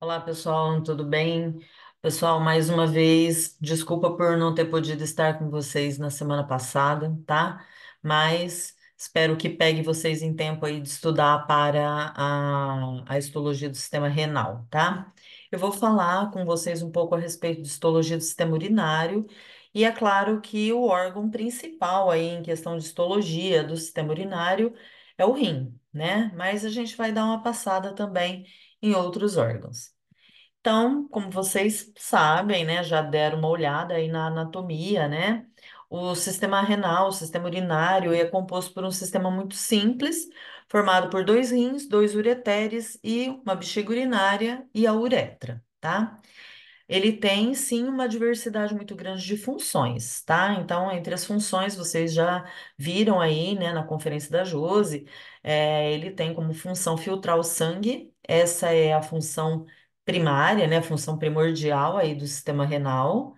Olá, pessoal, tudo bem? Pessoal, mais uma vez, desculpa por não ter podido estar com vocês na semana passada, tá? Mas espero que pegue vocês em tempo aí de estudar para a histologia do sistema renal, tá? Eu vou falar com vocês um pouco a respeito de histologia do sistema urinário, e é claro que o órgão principal aí em questão de histologia do sistema urinário é o rim, né? Mas a gente vai dar uma passada também em outros órgãos. Então, como vocês sabem, né, já deram uma olhada aí na anatomia, né? O sistema renal, o sistema urinário, é composto por um sistema muito simples, formado por dois rins, dois ureteres e uma bexiga urinária e a uretra, tá? Ele tem sim uma diversidade muito grande de funções, tá? Então, entre as funções, vocês já viram aí, né, na conferência da Jose, ele tem como função filtrar o sangue, essa é a função primária, né, a função primordial aí do sistema renal.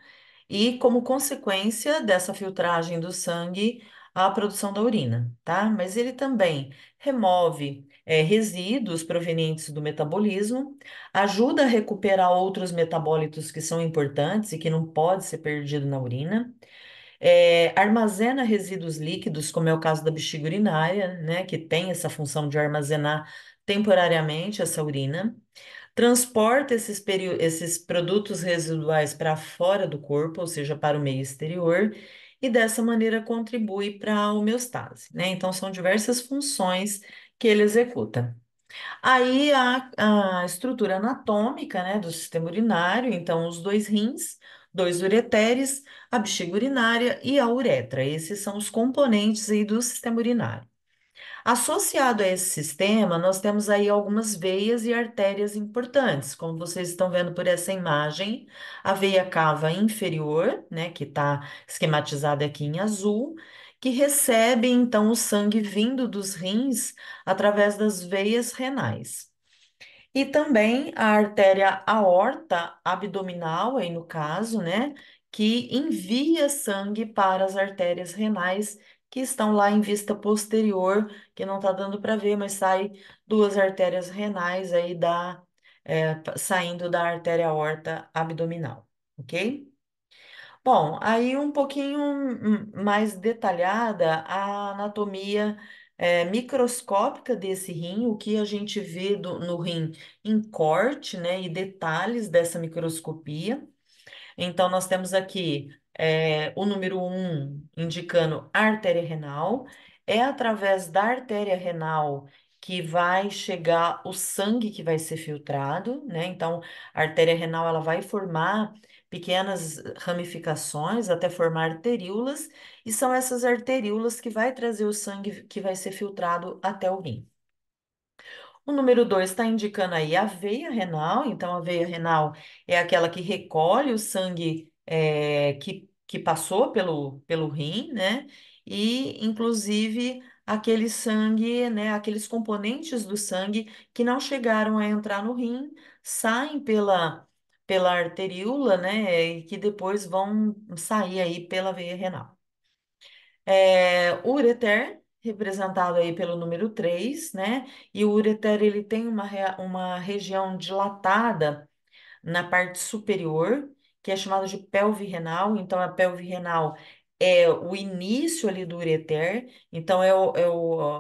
E como consequência dessa filtragem do sangue, a produção da urina, tá? Mas ele também remove resíduos provenientes do metabolismo, ajuda a recuperar outros metabólitos que são importantes e que não pode ser perdido na urina, armazena resíduos líquidos, como é o caso da bexiga urinária, né, que tem essa função de armazenar temporariamente essa urina, transporta esses produtos residuais para fora do corpo, ou seja, para o meio exterior, e dessa maneira contribui para a homeostase, né? Então, são diversas funções que ele executa. Aí a estrutura anatômica, né, do sistema urinário, então os dois rins, dois ureteres, a bexiga urinária e a uretra. Esses são os componentes aí do sistema urinário. Associado a esse sistema, nós temos aí algumas veias e artérias importantes, como vocês estão vendo por essa imagem, a veia cava inferior, né, que está esquematizada aqui em azul, que recebe então o sangue vindo dos rins através das veias renais. E também a artéria aorta abdominal, aí no caso, né, que envia sangue para as artérias renais que estão lá em vista posterior, que não está dando para ver, mas sai duas artérias renais aí saindo da artéria aorta abdominal, ok? Bom, aí um pouquinho mais detalhada a anatomia microscópica desse rim, o que a gente vê no rim em corte, né, e detalhes dessa microscopia. Então, nós temos aqui o número um indicando a artéria renal. É através da artéria renal que vai chegar o sangue que vai ser filtrado, né? Então, a artéria renal ela vai formar pequenas ramificações até formar arteríolas, e são essas arteríolas que vai trazer o sangue que vai ser filtrado até o rim. O número 2 está indicando aí a veia renal, então a veia renal é aquela que recolhe o sangue que passou pelo rim, né? E, inclusive, aquele sangue, né? Aqueles componentes do sangue que não chegaram a entrar no rim, saem pela arteríola, né? E que depois vão sair aí pela veia renal. O ureter, representado aí pelo número 3, né? E o ureter, ele tem uma região dilatada na parte superior, que é chamada de pelve renal. Então, a pelve renal é o início ali do ureter. Então,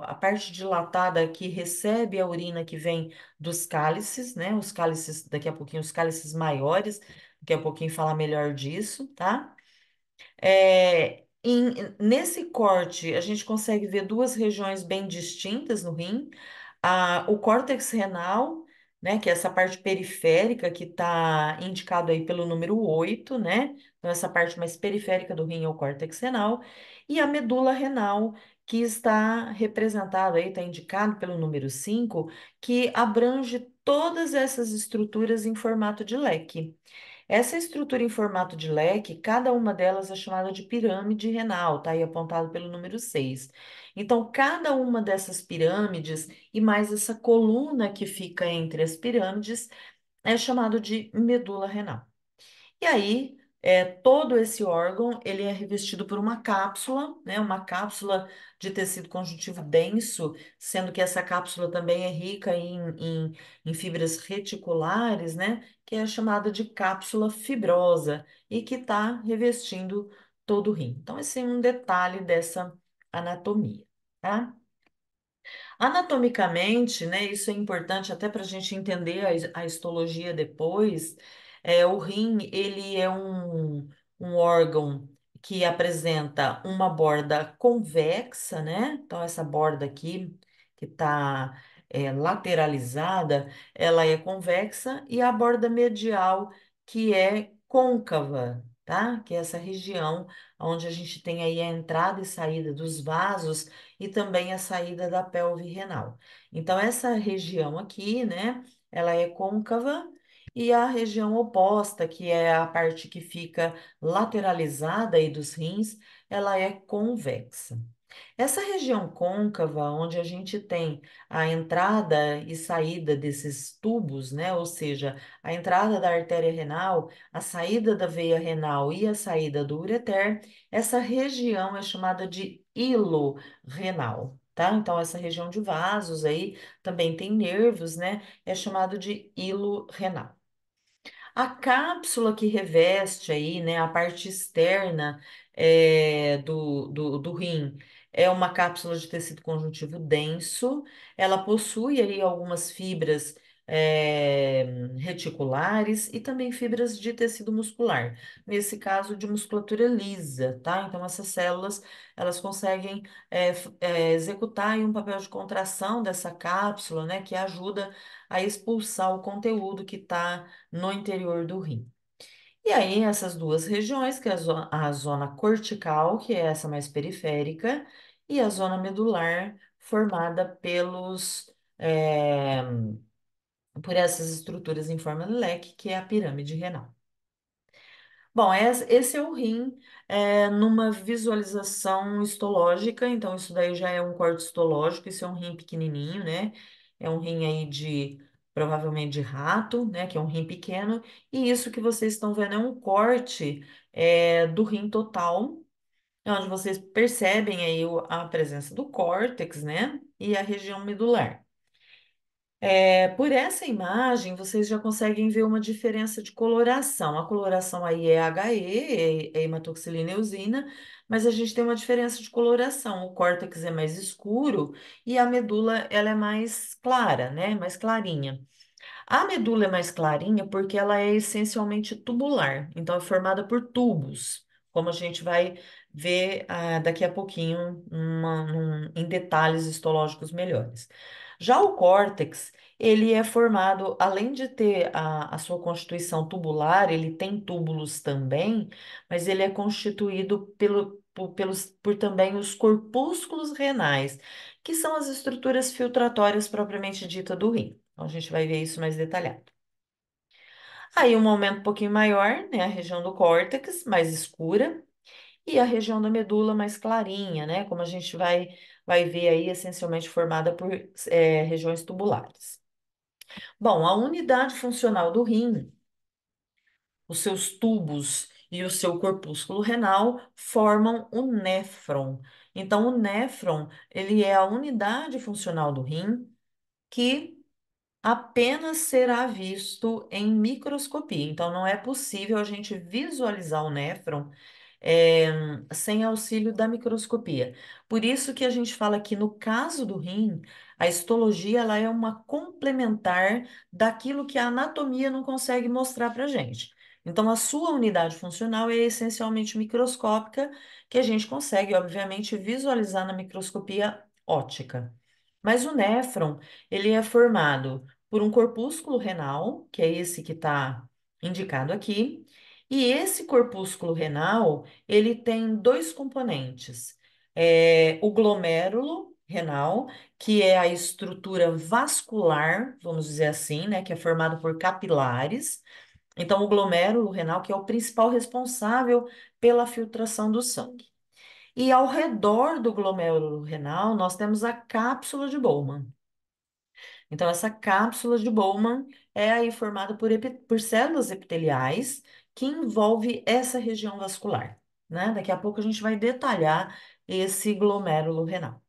a parte dilatada que recebe a urina que vem dos cálices, né? Os cálices, daqui a pouquinho, os cálices maiores, daqui a pouquinho falar melhor disso, tá? Nesse corte, a gente consegue ver duas regiões bem distintas no rim. O córtex renal, né, que é essa parte periférica que está indicado aí pelo número 8, né? Então, essa parte mais periférica do rim é o córtex renal. E a medula renal, que está representado aí, está indicado pelo número 5, que abrange todas essas estruturas em formato de leque. Essa estrutura em formato de leque, cada uma delas é chamada de pirâmide renal, tá aí apontado pelo número 6. Então, cada uma dessas pirâmides e mais essa coluna que fica entre as pirâmides é chamado de medula renal. E aí, todo esse órgão, ele é revestido por uma cápsula, né? Uma cápsula de tecido conjuntivo denso, sendo que essa cápsula também é rica em fibras reticulares, né? Que é chamada de cápsula fibrosa e que está revestindo todo o rim. Então, esse é um detalhe dessa anatomia, tá? Anatomicamente, né, isso é importante até para a gente entender a histologia depois. O rim, ele é um órgão que apresenta uma borda convexa, né? Então, essa borda aqui, que está lateralizada, ela é convexa, e a borda medial, que é côncava, tá? Que é essa região onde a gente tem aí a entrada e saída dos vasos e também a saída da pelve renal. Então, essa região aqui, né, ela é côncava, e a região oposta, que é a parte que fica lateralizada aí dos rins, ela é convexa. Essa região côncava, onde a gente tem a entrada e saída desses tubos, né? Ou seja, a entrada da artéria renal, a saída da veia renal e a saída do ureter, essa região é chamada de hilo renal, tá? Então, essa região de vasos aí também tem nervos, né? É chamado de hilo renal. A cápsula que reveste aí, né, a parte externa do rim é uma cápsula de tecido conjuntivo denso. Ela possui aí algumas fibras reticulares e também fibras de tecido muscular. Nesse caso, de musculatura lisa, tá? Então, essas células, elas conseguem executar aí um papel de contração dessa cápsula, né, que ajuda a expulsar o conteúdo que está no interior do rim. E aí, essas duas regiões, que é a zona cortical, que é essa mais periférica, e a zona medular, formada por essas estruturas em forma de leque, que é a pirâmide renal. Bom, esse é o rim numa visualização histológica, então isso daí já é um corte histológico, isso é um rim pequenininho, né? É um rim aí provavelmente de rato, né? Que é um rim pequeno, e isso que vocês estão vendo é um corte do rim total, onde vocês percebem aí a presença do córtex, né? E a região medular. Por essa imagem, vocês já conseguem ver uma diferença de coloração. A coloração aí é HE, é hematoxilina eosina, mas a gente tem uma diferença de coloração. O córtex é mais escuro e a medula ela é mais clara, né? Mais clarinha. A medula é mais clarinha porque ela é essencialmente tubular, então é formada por tubos, como a gente vai ver daqui a pouquinho em detalhes histológicos melhores. Já o córtex, ele é formado, além de ter a sua constituição tubular, ele tem túbulos também, mas ele é constituído por também os corpúsculos renais, que são as estruturas filtratórias propriamente dita do rim. Então, a gente vai ver isso mais detalhado. Aí, um aumento um pouquinho maior, né? A região do córtex, mais escura, e a região da medula mais clarinha, né? Como a gente vai ver aí, essencialmente formada por regiões tubulares. Bom, a unidade funcional do rim, os seus tubos e o seu corpúsculo renal formam o néfron. Então, o néfron, ele é a unidade funcional do rim que apenas será visto em microscopia. Então, não é possível a gente visualizar o néfron eh, sem auxílio da microscopia. Por isso que a gente fala que no caso do rim, a histologia ela é uma complementar daquilo que a anatomia não consegue mostrar para a gente. Então, a sua unidade funcional é essencialmente microscópica, que a gente consegue, obviamente, visualizar na microscopia óptica. Mas o néfron, ele é formado por um corpúsculo renal, que é esse que está indicado aqui, e esse corpúsculo renal, ele tem dois componentes. O glomérulo renal, que é a estrutura vascular, vamos dizer assim, né, que é formado por capilares. Então, o glomérulo renal, que é o principal responsável pela filtração do sangue. E ao redor do glomérulo renal, nós temos a cápsula de Bowman. Então, essa cápsula de Bowman é aí formada por células epiteliais que envolve essa região vascular, né? Daqui a pouco a gente vai detalhar esse glomérulo renal.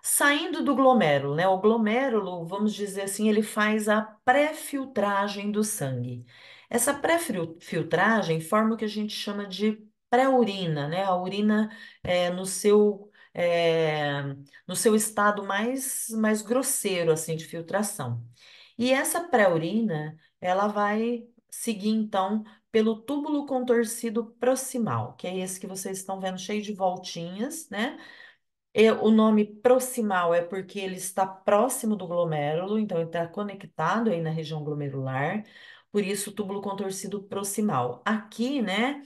Saindo do glomérulo, né? O glomérulo, vamos dizer assim, ele faz a pré-filtragem do sangue. Essa pré-filtragem forma o que a gente chama de pré-urina, né? A urina no seu estado mais grosseiro, assim, de filtração. E essa pré-urina, ela vai seguir, então, pelo túbulo contorcido proximal, que é esse que vocês estão vendo cheio de voltinhas, né? O nome proximal é porque ele está próximo do glomérulo, então ele está conectado aí na região glomerular, por isso o túbulo contorcido proximal. Aqui, né,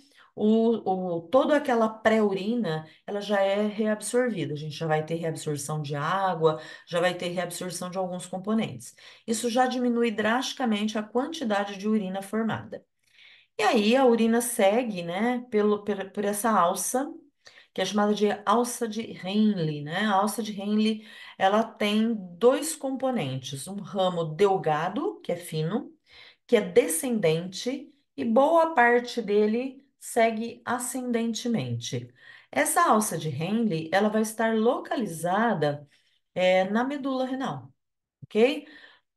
toda aquela pré-urina, ela já é reabsorvida, a gente já vai ter reabsorção de água, já vai ter reabsorção de alguns componentes. Isso já diminui drasticamente a quantidade de urina formada. E aí a urina segue, né, por essa alça, que é chamada de alça de Henle, né? A alça de Henle, ela tem dois componentes, um ramo delgado, que é fino, que é descendente, e boa parte dele segue ascendentemente. Essa alça de Henle, ela vai estar localizada, na medula renal, ok?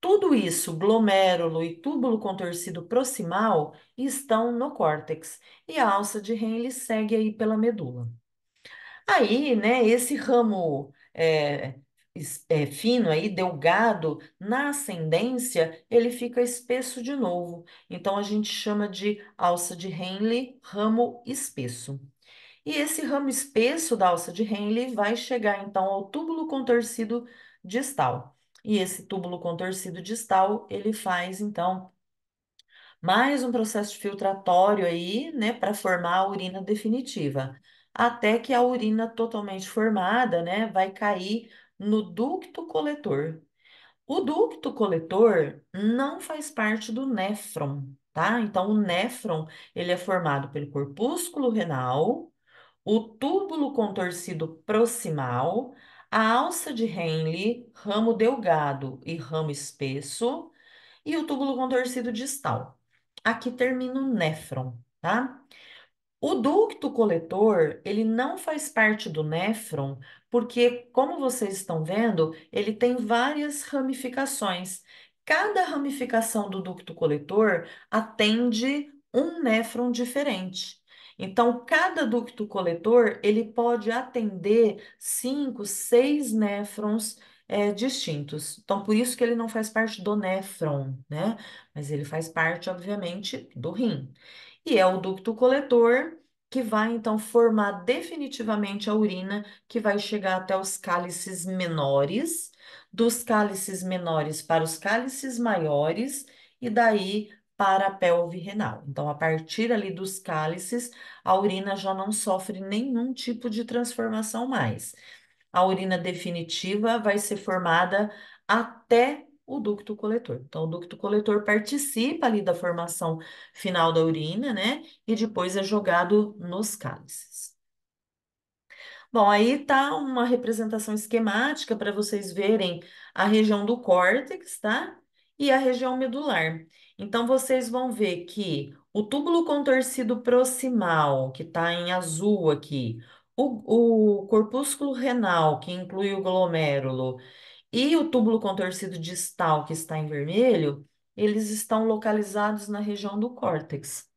Tudo isso, glomérulo e túbulo contorcido proximal, estão no córtex, e a alça de Henle segue aí pela medula. Aí, né, esse ramo fino aí, delgado, na ascendência, ele fica espesso de novo. Então, a gente chama de alça de Henle, ramo espesso. E esse ramo espesso da alça de Henle vai chegar, então, ao túbulo contorcido distal. E esse túbulo contorcido distal, ele faz, então, mais um processo filtratório aí, né, para formar a urina definitiva, até que a urina totalmente formada, né, vai cair no ducto coletor. O ducto coletor não faz parte do néfron, tá? Então, o néfron, ele é formado pelo corpúsculo renal, o túbulo contorcido proximal, a alça de Henle, ramo delgado e ramo espesso, e o túbulo contorcido distal. Aqui termina o néfron, tá? O ducto coletor, ele não faz parte do néfron, porque, como vocês estão vendo, ele tem várias ramificações. Cada ramificação do ducto coletor atende um néfron diferente. Então, cada ducto coletor, ele pode atender 5, 6 néfrons, distintos. Então, por isso que ele não faz parte do néfron, né? Mas ele faz parte, obviamente, do rim. E é o ducto coletor que vai então formar definitivamente a urina, que vai chegar até os cálices menores, dos cálices menores para os cálices maiores e daí para a pelve renal. Então, a partir ali dos cálices, a urina já não sofre nenhum tipo de transformação mais. A urina definitiva vai ser formada até o ducto coletor. Então, o ducto coletor participa ali da formação final da urina, né? E depois é jogado nos cálices. Bom, aí tá uma representação esquemática para vocês verem a região do córtex, tá? E a região medular. Então, vocês vão ver que o túbulo contorcido proximal, que está em azul aqui, o corpúsculo renal, que inclui o glomérulo, e o túbulo contorcido distal, que está em vermelho, eles estão localizados na região do córtex.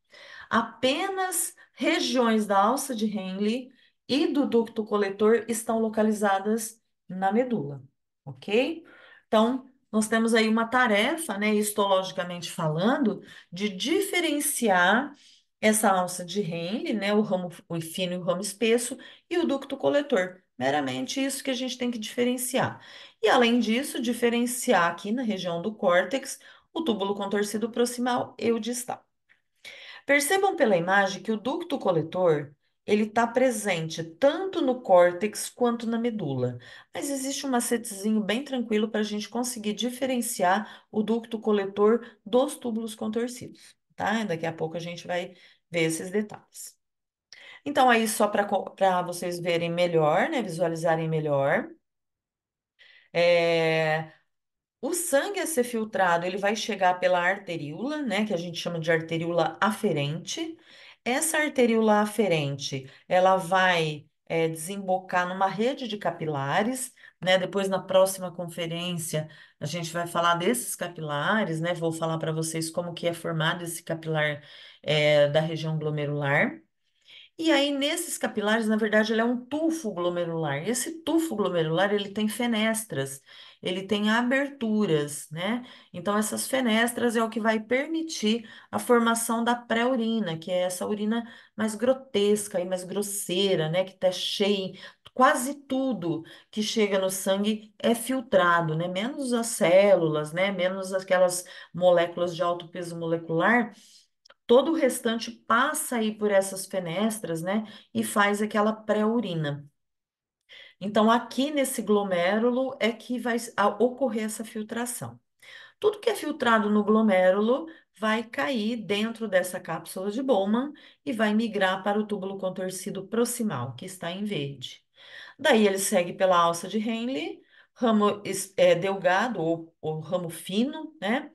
Apenas regiões da alça de Henle e do ducto coletor estão localizadas na medula, ok? Então, nós temos aí uma tarefa, né, histologicamente falando, de diferenciar essa alça de Henle, né, o fino e o ramo espesso, e o ducto coletor. Meramente isso que a gente tem que diferenciar. E além disso, diferenciar aqui na região do córtex o túbulo contorcido proximal e o distal. Percebam pela imagem que o ducto coletor ele está presente tanto no córtex quanto na medula, mas existe um macetezinho bem tranquilo para a gente conseguir diferenciar o ducto coletor dos túbulos contorcidos, tá? E daqui a pouco a gente vai ver esses detalhes. Então, aí só para vocês verem melhor, né? Visualizarem melhor. É, O sangue a ser filtrado, ele vai chegar pela arteríola, né, que a gente chama de arteríola aferente. Essa arteríola aferente, ela vai desembocar numa rede de capilares, né? Depois, na próxima conferência, a gente vai falar desses capilares, né? Vou falar para vocês como que é formado esse capilar da região glomerular. E aí, nesses capilares, na verdade, ele é um tufo glomerular. E esse tufo glomerular, ele tem fenestras, ele tem aberturas, né? Então, essas fenestras é o que vai permitir a formação da pré-urina, que é essa urina mais grotesca e mais grosseira, né? Que tá cheia, quase tudo que chega no sangue é filtrado, né? Menos as células, né? Menos aquelas moléculas de alto peso molecular, todo o restante passa aí por essas fenestras, né? E faz aquela pré-urina. Então, aqui nesse glomérulo é que vai ocorrer essa filtração. Tudo que é filtrado no glomérulo vai cair dentro dessa cápsula de Bowman e vai migrar para o túbulo contorcido proximal, que está em verde. Daí ele segue pela alça de Henle, ramo delgado ou ramo fino, né?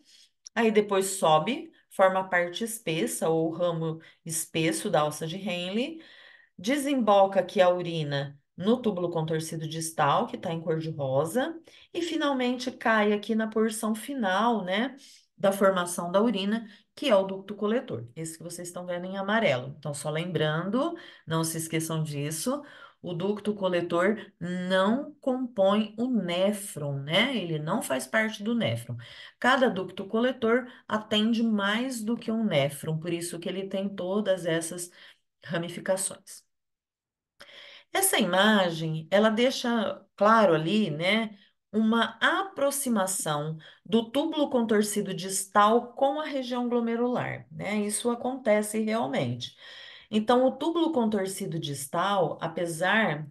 Aí depois sobe, forma a parte espessa ou ramo espesso da alça de Henle, desemboca aqui a urina no túbulo contorcido distal, que está em cor de rosa, e finalmente cai aqui na porção final, né, da formação da urina, que é o ducto coletor, esse que vocês estão vendo em amarelo. Então, só lembrando, não se esqueçam disso, o ducto coletor não compõe o néfron, né? Ele não faz parte do néfron. Cada ducto coletor atende mais do que um néfron, por isso que ele tem todas essas ramificações. Essa imagem, ela deixa claro ali, né, uma aproximação do túbulo contorcido distal com a região glomerular, né? Isso acontece realmente. Então, o túbulo contorcido distal, apesar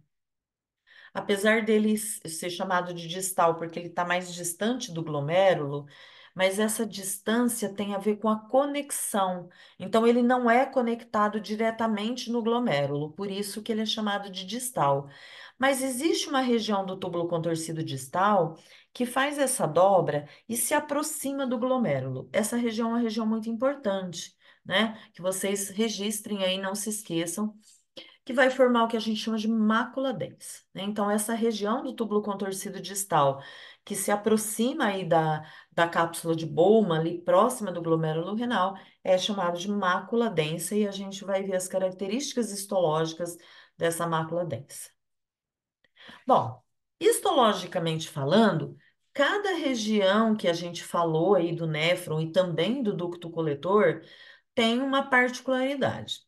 dele ser chamado de distal porque ele está mais distante do glomérulo, mas essa distância tem a ver com a conexão. Então, ele não é conectado diretamente no glomérulo, por isso que ele é chamado de distal. Mas existe uma região do túbulo contorcido distal que faz essa dobra e se aproxima do glomérulo. Essa região é uma região muito importante, né? Que vocês registrem aí, não se esqueçam que vai formar o que a gente chama de mácula densa, né? Então, essa região do túbulo contorcido distal, que se aproxima aí da cápsula de Bowman, ali próxima do glomérulo renal, é chamado de mácula densa, e a gente vai ver as características histológicas dessa mácula densa. Bom, histologicamente falando, cada região que a gente falou aí do néfron e também do ducto coletor tem uma particularidade.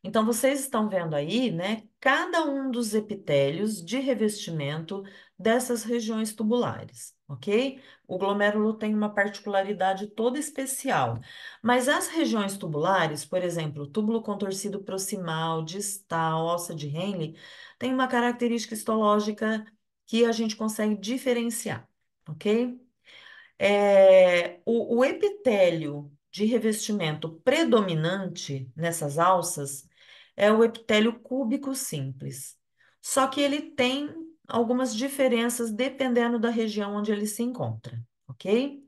Então, vocês estão vendo aí, né, cada um dos epitélios de revestimento dessas regiões tubulares, ok? O glomérulo tem uma particularidade toda especial, mas as regiões tubulares, por exemplo, túbulo contorcido proximal, distal, alça de Henle, tem uma característica histológica que a gente consegue diferenciar, ok? O epitélio de revestimento predominante nessas alças é o epitélio cúbico simples. Só que ele tem algumas diferenças dependendo da região onde ele se encontra, ok?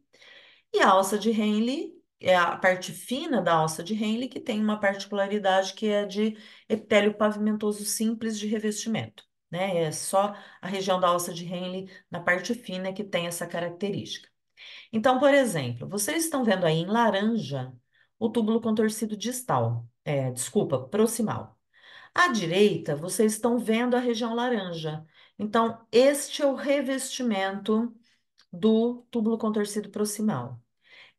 E a alça de Henle é a parte fina da alça de Henle que tem uma particularidade que é de epitélio pavimentoso simples de revestimento, né? É só a região da alça de Henle na parte fina que tem essa característica. Então, por exemplo, vocês estão vendo aí em laranja o túbulo contorcido distal, desculpa, proximal. À direita, vocês estão vendo a região laranja. Então, este é o revestimento do túbulo contorcido proximal.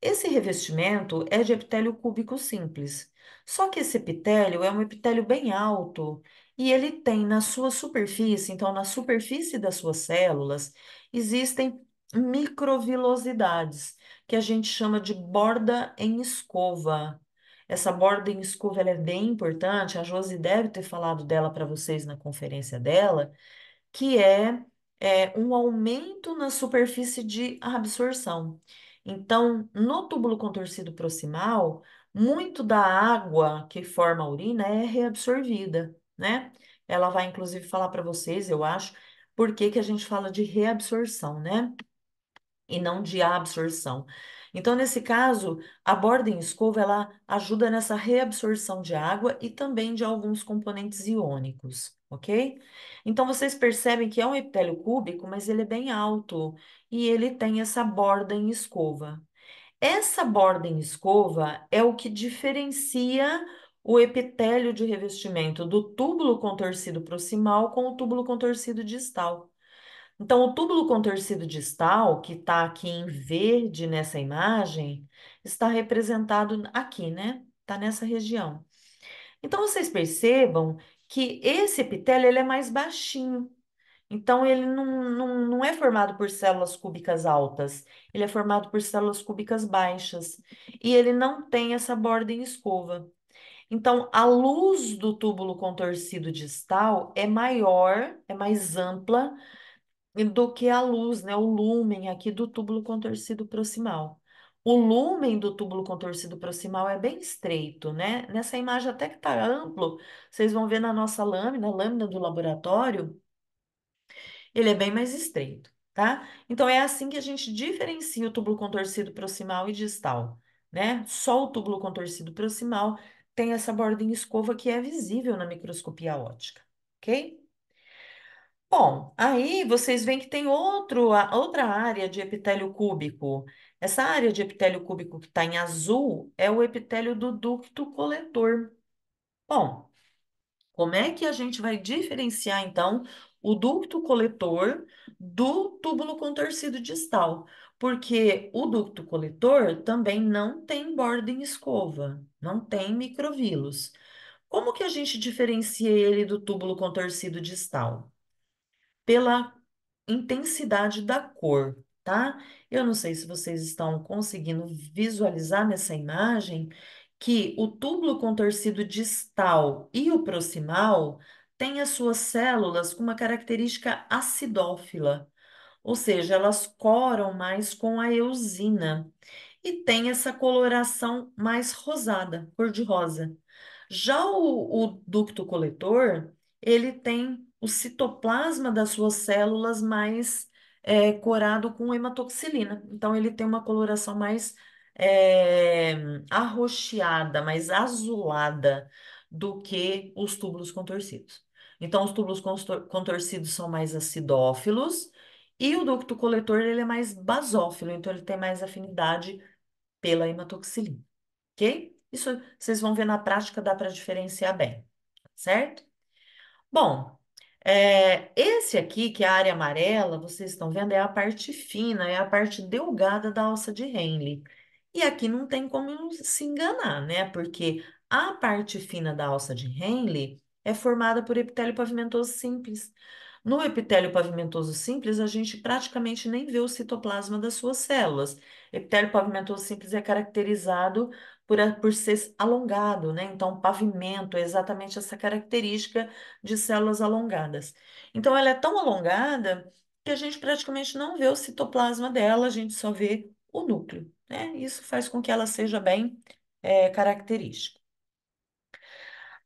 Esse revestimento é de epitélio cúbico simples. Só que esse epitélio é um epitélio bem alto e ele tem na sua superfície, então na superfície das suas células, existem microvilosidades, que a gente chama de borda em escova. Essa borda em escova ela é bem importante, a Josi deve ter falado dela para vocês na conferência dela, que é um aumento na superfície de absorção. Então, no túbulo contorcido proximal, muito da água que forma a urina é reabsorvida, né? Ela vai, inclusive, falar para vocês, eu acho, por que que a gente fala de reabsorção, né? e não de absorção. Então, nesse caso, a borda em escova ela ajuda nessa reabsorção de água e também de alguns componentes iônicos, ok? Então, vocês percebem que é um epitélio cúbico, mas ele é bem alto e ele tem essa borda em escova. Essa borda em escova é o que diferencia o epitélio de revestimento do túbulo contorcido proximal com o túbulo contorcido distal. Então, o túbulo contorcido distal, que está aqui em verde nessa imagem, está representado aqui, né? Está nessa região. Então, vocês percebam que esse epitélio ele é mais baixinho. Então, ele não é formado por células cúbicas altas, ele é formado por células cúbicas baixas. E ele não tem essa borda em escova. Então, a luz do túbulo contorcido distal é maior, é mais ampla do que a luz, né? O lúmen aqui do túbulo contorcido proximal. O lúmen do túbulo contorcido proximal é bem estreito, né? Nessa imagem até que está amplo, vocês vão ver na nossa lâmina, a lâmina do laboratório, ele é bem mais estreito, tá? Então é assim que a gente diferencia o túbulo contorcido proximal e distal, né? Só o túbulo contorcido proximal tem essa borda em escova que é visível na microscopia óptica, ok? Bom, aí vocês veem que tem outra área de epitélio cúbico. Essa área de epitélio cúbico que está em azul é o epitélio do ducto coletor. Bom, como é que a gente vai diferenciar, então, o ducto coletor do túbulo contorcido distal? Porque o ducto coletor também não tem borda em escova, não tem microvílos. Como que a gente diferencia ele do túbulo contorcido distal? Pela intensidade da cor, tá? Eu não sei se vocês estão conseguindo visualizar nessa imagem que o túbulo contorcido distal e o proximal têm as suas células com uma característica acidófila, ou seja, elas coram mais com a eosina e tem essa coloração mais rosada, cor de rosa. Já o ducto coletor, ele tem o citoplasma das suas células mais corado com hematoxilina. Então, ele tem uma coloração mais é, arroxeada, mais azulada do que os túbulos contorcidos. Então, os túbulos contorcidos são mais acidófilos e o ducto coletor ele é mais basófilo, então ele tem mais afinidade pela hematoxilina, ok? Isso vocês vão ver na prática, dá para diferenciar bem, certo? Bom, esse aqui, que é a área amarela, vocês estão vendo, é a parte fina, é a parte delgada da alça de Henle. E aqui não tem como se enganar, né? Porque a parte fina da alça de Henle é formada por epitélio pavimentoso simples. No epitélio pavimentoso simples, a gente praticamente nem vê o citoplasma das suas células. Epitélio pavimentoso simples é caracterizado por ser alongado, né? Então, pavimento é exatamente essa característica de células alongadas. Então, ela é tão alongada que a gente praticamente não vê o citoplasma dela, a gente só vê o núcleo, né? Isso faz com que ela seja bem característica.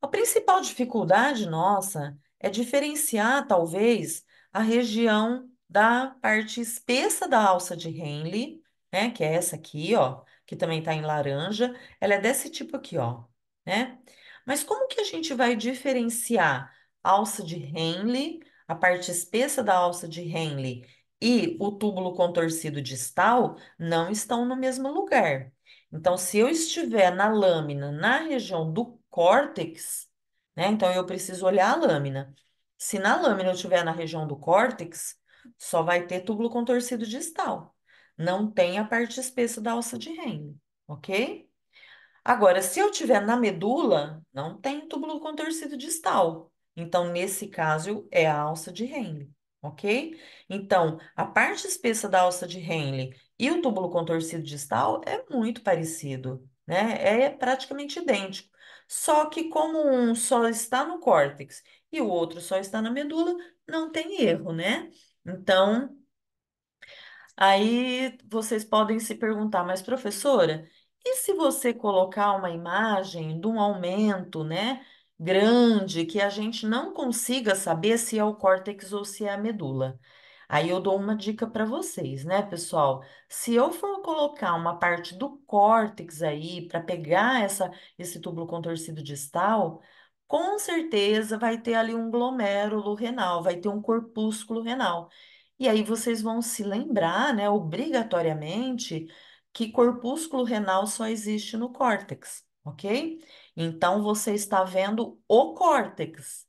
A principal dificuldade nossa é diferenciar, talvez, a região da parte espessa da alça de Henle, né? Que é essa aqui, ó, que também está em laranja. Ela é desse tipo aqui, ó, né? Mas como que a gente vai diferenciar a alça de Henle, a parte espessa da alça de Henle e o túbulo contorcido distal não estão no mesmo lugar. Então, se eu estiver na lâmina, na região do córtex, né? Então, eu preciso olhar a lâmina. Se na lâmina eu estiver na região do córtex, só vai ter túbulo contorcido distal. Não tem a parte espessa da alça de Henle, ok? Agora, se eu tiver na medula, não tem túbulo contorcido distal. Então, nesse caso, é a alça de Henle, ok? Então, a parte espessa da alça de Henle e o túbulo contorcido distal é muito parecido, né? É praticamente idêntico. Só que como um só está no córtex e o outro só está na medula, não tem erro, né? Então, aí vocês podem se perguntar, mas professora, e se você colocar uma imagem de um aumento, né, grande, que a gente não consiga saber se é o córtex ou se é a medula? Aí eu dou uma dica para vocês, né, pessoal? Se eu for colocar uma parte do córtex aí para pegar esse túbulo contorcido distal, com certeza vai ter ali um glomérulo renal, vai ter um corpúsculo renal. E aí vocês vão se lembrar, né, obrigatoriamente, que corpúsculo renal só existe no córtex, ok? Então você está vendo o córtex.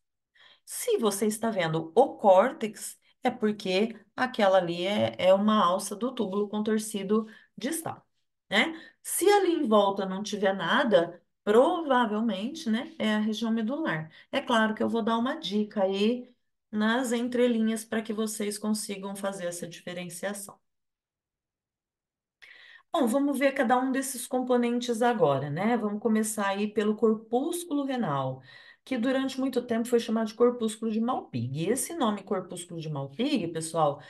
Se você está vendo o córtex, é porque aquela ali é uma alça do túbulo contorcido distal, né? Se ali em volta não tiver nada, provavelmente, né, é a região medular. É claro que eu vou dar uma dica aí nas entrelinhas para que vocês consigam fazer essa diferenciação. Bom, vamos ver cada um desses componentes agora, né? Vamos começar aí pelo corpúsculo renal, que durante muito tempo foi chamado de corpúsculo de Malpighi. E esse nome corpúsculo de Malpighi, pessoal,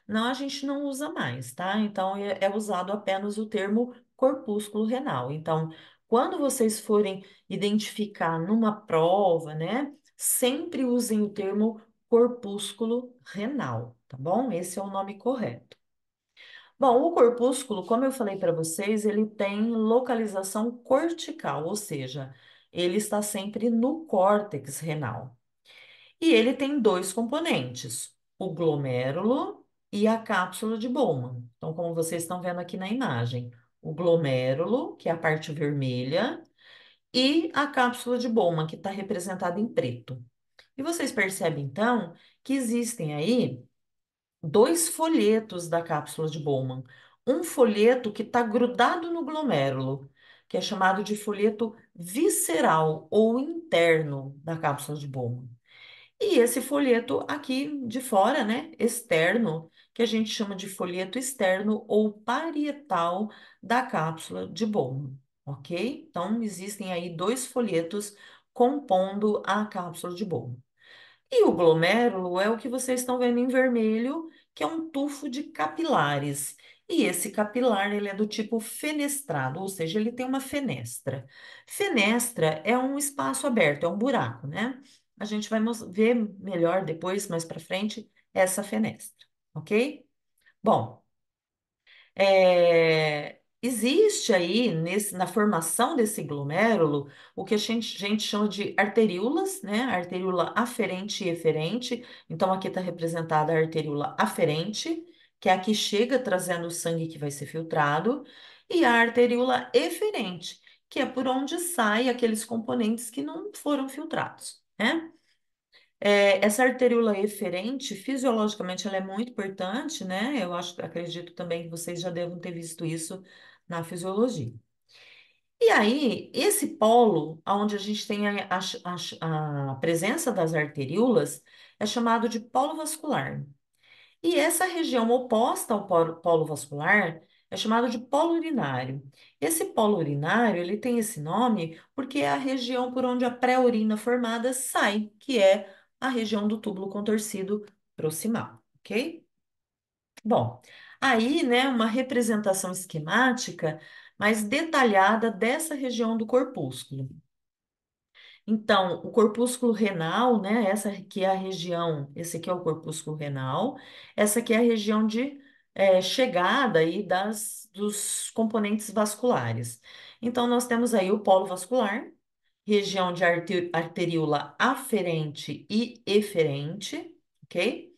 não, a gente não usa mais, tá? Então é usado apenas o termo corpúsculo renal. Então, quando vocês forem identificar numa prova, né, sempre usem o termo corpúsculo renal, tá bom? Esse é o nome correto. Bom, o corpúsculo, como eu falei para vocês, ele tem localização cortical, ou seja, ele está sempre no córtex renal. E ele tem dois componentes, o glomérulo e a cápsula de Bowman. Então, como vocês estão vendo aqui na imagem, o glomérulo, que é a parte vermelha, e a cápsula de Bowman, que está representada em preto. E vocês percebem, então, que existem aí dois folhetos da cápsula de Bowman. Um folheto que está grudado no glomérulo, que é chamado de folheto visceral ou interno da cápsula de Bowman. E esse folheto aqui de fora, né, externo, que a gente chama de folheto externo ou parietal da cápsula de Bowman, ok? Então, existem aí dois folhetos compondo a cápsula de Bowman. E o glomérulo é o que vocês estão vendo em vermelho, que é um tufo de capilares. E esse capilar, ele é do tipo fenestrado, ou seja, ele tem uma fenestra. Fenestra é um espaço aberto, é um buraco, né? A gente vai ver melhor depois, mais para frente, essa fenestra, ok? Bom, existe aí na formação desse glomérulo o que a gente chama de arteríolas, né? Arteríola aferente e eferente. Então, aqui está representada a arteríola aferente, que é a que chega trazendo o sangue que vai ser filtrado, e a arteríola eferente, que é por onde saem aqueles componentes que não foram filtrados, né? Essa arteríola eferente, fisiologicamente, ela é muito importante, né? Eu acho, acredito também que vocês já devem ter visto isso na fisiologia. E aí, esse polo, onde a gente tem a presença das arteríolas, é chamado de polo vascular. E essa região oposta ao polo vascular é chamada de polo urinário. Esse polo urinário, ele tem esse nome porque é a região por onde a pré-urina formada sai, que é a região do túbulo contorcido proximal, ok? Bom, aí, né, uma representação esquemática mais detalhada dessa região do corpúsculo. Então, o corpúsculo renal, né? Essa aqui é a região, esse aqui é o corpúsculo renal, essa aqui é a região de chegada aí dos componentes vasculares. Então, nós temos aí o polo vascular, região de arteríola aferente e eferente, ok?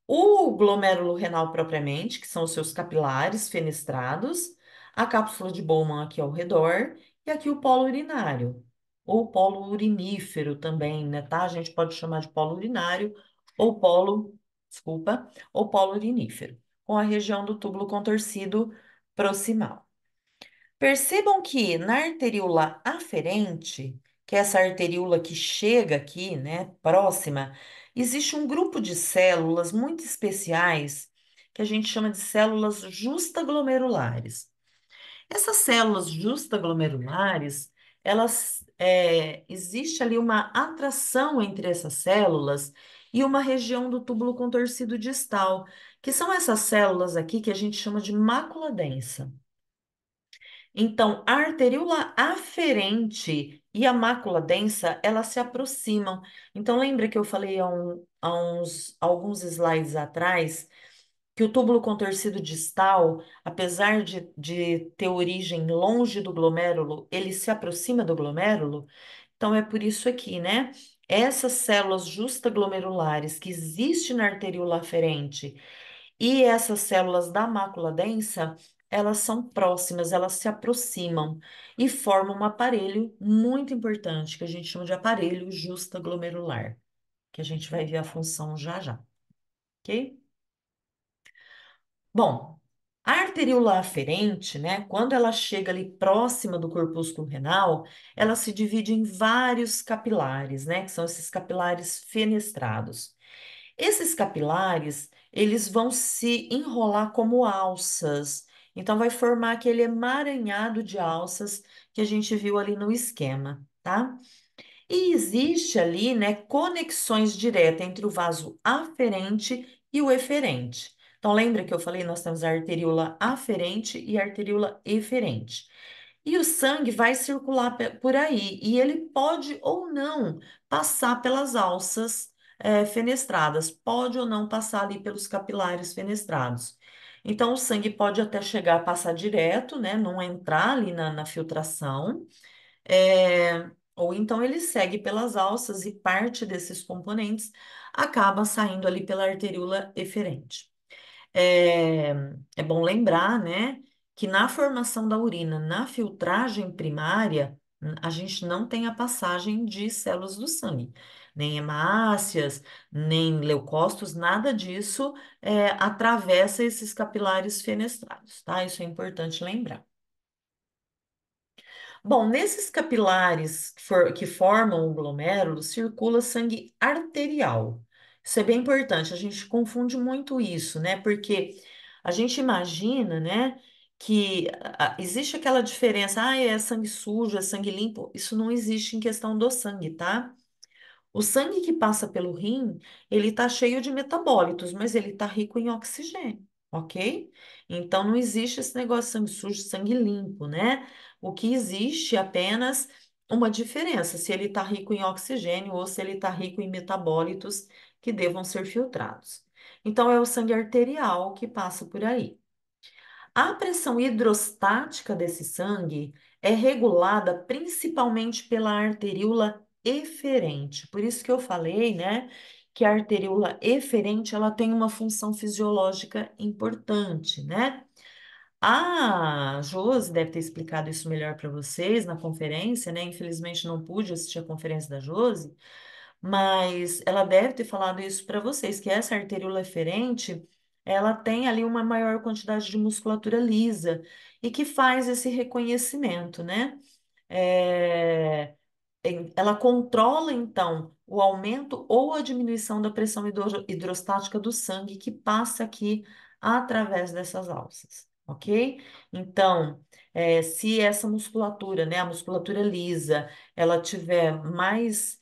O glomérulo renal propriamente, que são os seus capilares fenestrados, a cápsula de Bowman aqui ao redor, e aqui o polo urinário, ou polo urinífero também, né, tá? A gente pode chamar de polo urinário, ou polo, desculpa, ou polo urinífero, com a região do túbulo contorcido proximal. Percebam que na arteríola aferente, que é essa arteríola que chega aqui, né, próxima, existe um grupo de células muito especiais que a gente chama de células justaglomerulares. Essas células justaglomerulares, existe ali uma atração entre essas células e uma região do túbulo contorcido distal, que são essas células aqui que a gente chama de mácula densa. Então, a arteríola aferente e a mácula densa, elas se aproximam. Então, lembra que eu falei alguns slides atrás que o túbulo contorcido distal, apesar de ter origem longe do glomérulo, ele se aproxima do glomérulo. Então, é por isso aqui, né? Essas células justaglomerulares que existem na arteríola aferente e essas células da mácula densa, elas são próximas, elas se aproximam e formam um aparelho muito importante, que a gente chama de aparelho justaglomerular, que a gente vai ver a função já já, ok? Bom, a arteríola aferente, né, quando ela chega ali próxima do corpúsculo renal, ela se divide em vários capilares, né, que são esses capilares fenestrados. Esses capilares, eles vão se enrolar como alças. Então, vai formar aquele emaranhado de alças que a gente viu ali no esquema, tá? E existe ali, né, conexões diretas entre o vaso aferente e o eferente. Então, lembra que eu falei, nós temos a arteríola aferente e a arteríola eferente. E o sangue vai circular por aí, e ele pode ou não passar pelas alças fenestradas, pode ou não passar ali pelos capilares fenestrados. Então, o sangue pode até chegar a passar direto, né, não entrar ali na filtração, ou então ele segue pelas alças e parte desses componentes acaba saindo ali pela arteríola eferente. É, é bom lembrar, né, que na formação da urina, na filtragem primária, a gente não tem a passagem de células do sangue, nem hemácias, nem leucócitos, nada disso atravessa esses capilares fenestrados, tá? Isso é importante lembrar. Bom, nesses capilares que formam o glomérulo, circula sangue arterial. Isso é bem importante, a gente confunde muito isso, né? Porque a gente imagina, né, que existe aquela diferença, é sangue sujo, é sangue limpo. Isso não existe em questão do sangue, tá? O sangue que passa pelo rim, ele está cheio de metabólitos, mas ele está rico em oxigênio, ok? Então não existe esse negócio de sangue sujo, sangue limpo, né? O que existe é apenas uma diferença, se ele está rico em oxigênio ou se ele está rico em metabólitos que devam ser filtrados. Então é o sangue arterial que passa por aí. A pressão hidrostática desse sangue é regulada principalmente pela arteríola eferente. Por isso que eu falei, né, que a arteríola eferente ela tem uma função fisiológica importante, né? A Josi deve ter explicado isso melhor para vocês na conferência, né? Infelizmente não pude assistir a conferência da Josi, mas ela deve ter falado isso para vocês, que essa arteríola eferente, ela tem ali uma maior quantidade de musculatura lisa e que faz esse reconhecimento, né? É, ela controla, então, o aumento ou a diminuição da pressão hidrostática do sangue que passa aqui através dessas alças, ok? Então, se essa musculatura, né, a musculatura lisa, ela tiver mais